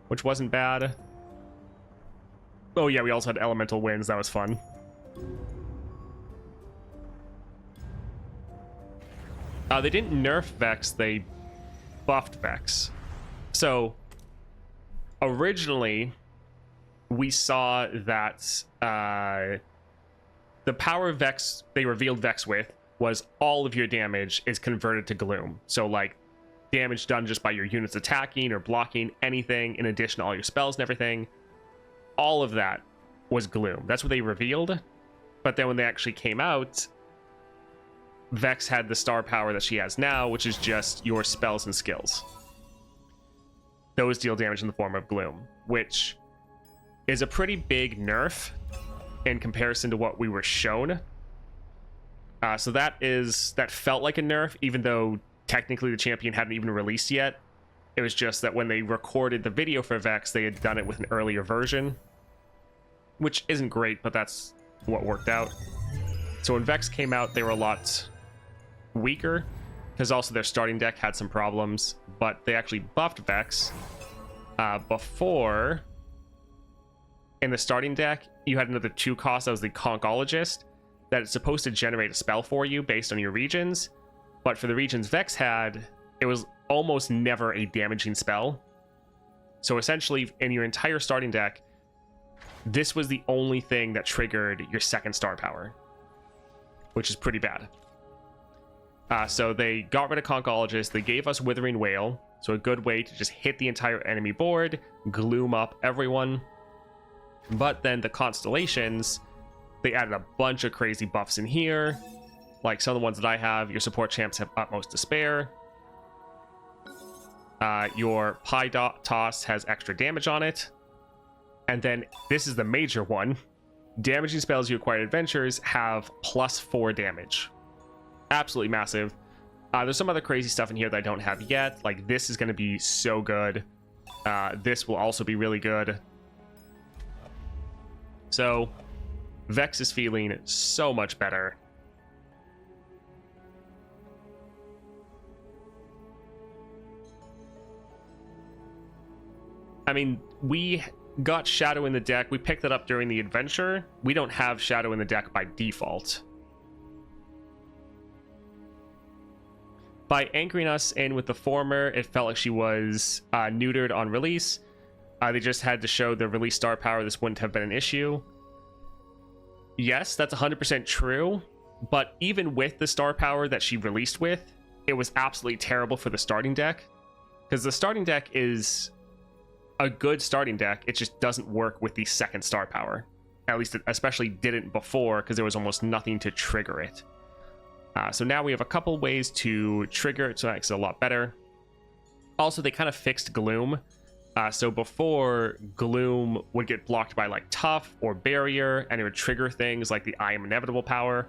which wasn't bad. Oh yeah, we also had elemental winds. That was fun. They didn't nerf Vex, they buffed Vex. So originally we saw that the power Vex they revealed Vex with was all of your damage is converted to gloom. So like damage done just by your units attacking or blocking anything, in addition to all your spells and everything, all of that was gloom. That's what they revealed. But then when they actually came out, Vex had the star power that she has now, which is just your spells and skills. Those deal damage in the form of gloom, which is a pretty big nerf in comparison to what we were shown. So that felt like a nerf, even though technically the champion hadn't even released yet. It was just that when they recorded the video for Vex, they had done it with an earlier version, which isn't great, but that's what worked out. So when Vex came out, they were a lot weaker, because also their starting deck had some problems, but they actually buffed Vex. Before, in the starting deck, you had another 2 cost that was the Conkologist, that it's supposed to generate a spell for you based on your regions, but for the regions Vex had, it was almost never a damaging spell. So essentially, in your entire starting deck, this was the only thing that triggered your second star power, which is pretty bad. So they got rid of Conkologist, they gave us Withering Wail, so a good way to just hit the entire enemy board, gloom up everyone. But then the Constellations, they added a bunch of crazy buffs in here. Like some of the ones that I have, your support champs have Utmost Despair. Your Pi Toss has extra damage on it. And then this is the major one. Damaging spells you acquire adventures have +4 damage. Absolutely massive. There's some other crazy stuff in here that I don't have yet. Like this is going to be so good. This will also be really good. So Vex is feeling so much better. I mean, we got Shadow in the deck. We picked it up during the adventure. We don't have Shadow in the deck by default. By anchoring us in with the former, it felt like she was neutered on release. They just had to show the release star power. This wouldn't have been an issue. Yes, that's 100% true. But even with the star power that she released with, it was absolutely terrible for the starting deck. Because the starting deck is a good starting deck. It just doesn't work with the second star power. At least it especially didn't before, because there was almost nothing to trigger it. So now we have a couple ways to trigger it, so that makes it a lot better. Also, they kind of fixed Gloom. So before, Gloom would get blocked by like Tough or Barrier, and it would trigger things like the I Am Inevitable power.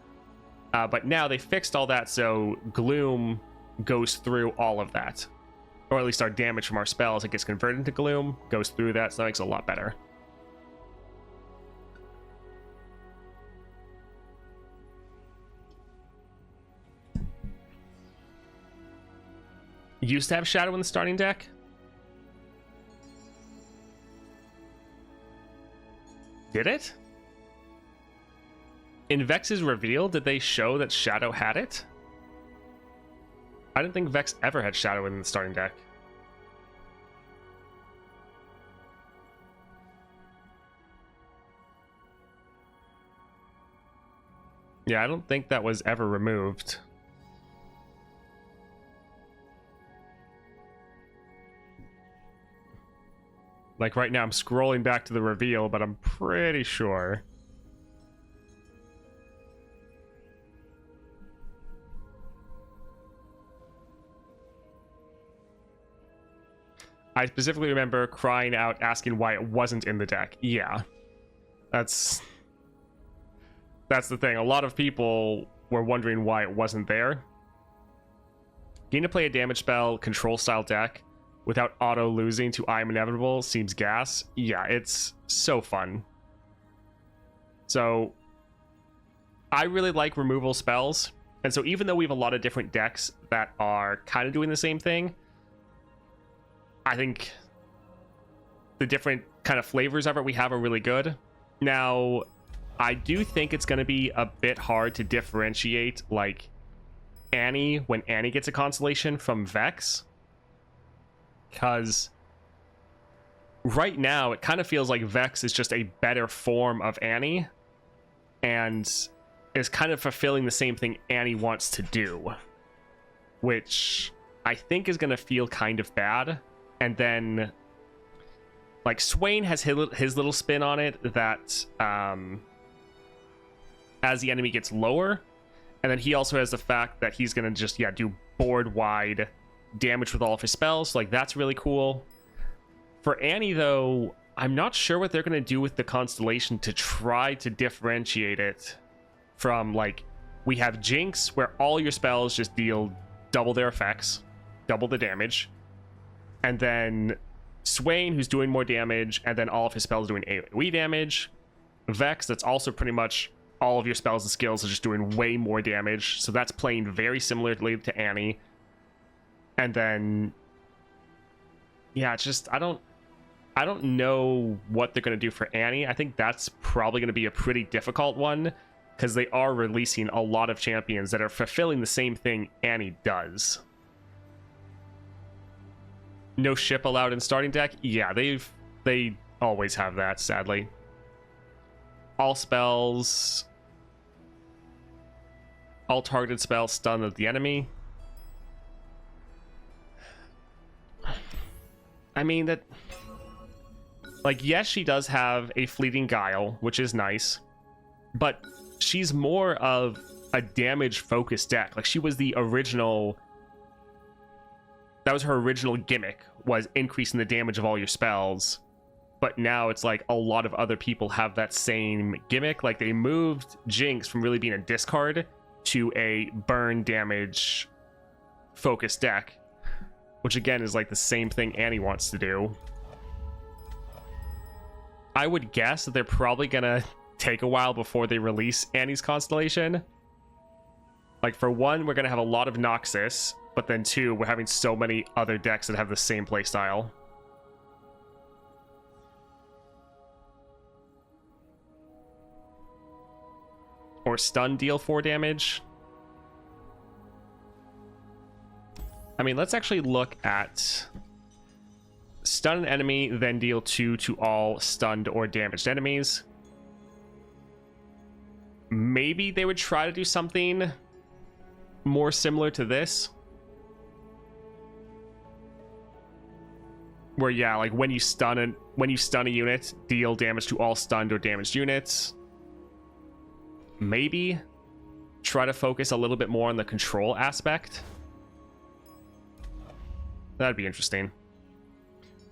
But now they fixed all that, so Gloom goes through all of that. Or at least our damage from our spells, it gets converted into Gloom, goes through that, so that makes it a lot better. Used to have Shadow in the starting deck? Did it? In Vex's reveal, did they show that Shadow had it? I didn't think Vex ever had Shadow in the starting deck. Yeah, I don't think that was ever removed. Like right now, I'm scrolling back to the reveal, but I'm pretty sure. I specifically remember crying out, asking why it wasn't in the deck. Yeah, that's the thing. A lot of people were wondering why it wasn't there. Getting to play a damage spell, control style deck without auto losing to I Am Inevitable seems gas. Yeah, it's so fun. So I really like removal spells. And so even though we have a lot of different decks that are kind of doing the same thing, I think the different kind of flavors of it we have are really good. Now, I do think it's going to be a bit hard to differentiate like Annie when Annie gets a constellation from Vex. Because right now, it kind of feels like Vex is just a better form of Annie. And is kind of fulfilling the same thing Annie wants to do. Which I think is going to feel kind of bad. And then, like, Swain has his little spin on it that as the enemy gets lower. And then he also has the fact that he's going to just, do board-wide damage with all of his spells. Like, that's really cool. For Annie, though, I'm not sure what they're going to do with the constellation to try to differentiate it from, like, we have Jinx, where all your spells just deal double their effects, double the damage. And then Swain, who's doing more damage, and then all of his spells doing AoE damage. Vex, that's also pretty much all of your spells and skills are just doing way more damage. So that's playing very similarly to Annie. And then, yeah, it's just, I don't know what they're going to do for Annie. I think that's probably going to be a pretty difficult one, because they are releasing a lot of champions that are fulfilling the same thing Annie does. No ship allowed in starting deck? Yeah, they always have that, sadly. All spells, all targeted spells stun the enemy. I mean, that, like, yes, she does have a fleeting guile, which is nice, but she's more of a damage focused deck. Like, she was the original, that was her original gimmick, was increasing the damage of all your spells. But now it's like a lot of other people have that same gimmick. Like, they moved Jinx from really being a discard to a burn damage focused deck, which again is like the same thing Annie wants to do. I would guess that they're probably gonna take a while before they release Annie's constellation. Like, for one, we're gonna have a lot of Noxus, but then two, we're having so many other decks that have the same playstyle. Or stun, deal 4 damage. I mean, let's actually look at stun an enemy, then deal 2 to all stunned or damaged enemies. Maybe they would try to do something more similar to this, where, yeah, like when you stun a unit, deal damage to all stunned or damaged units. Maybe try to focus a little bit more on the control aspect. That'd be interesting.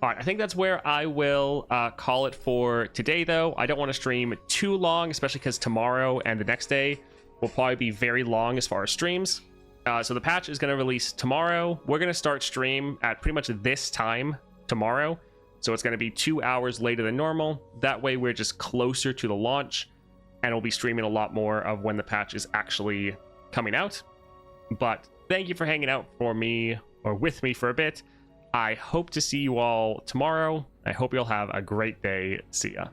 All right, I think that's where I will call it for today, though. I don't want to stream too long, especially because tomorrow and the next day will probably be very long as far as streams. So the patch is going to release tomorrow. We're going to start stream at pretty much this time tomorrow. So it's going to be 2 hours later than normal. That way we're just closer to the launch, and we'll be streaming a lot more of when the patch is actually coming out. But thank you for hanging out for me, or with me, for a bit. I hope to see you all tomorrow. I hope you'll have a great day. See ya.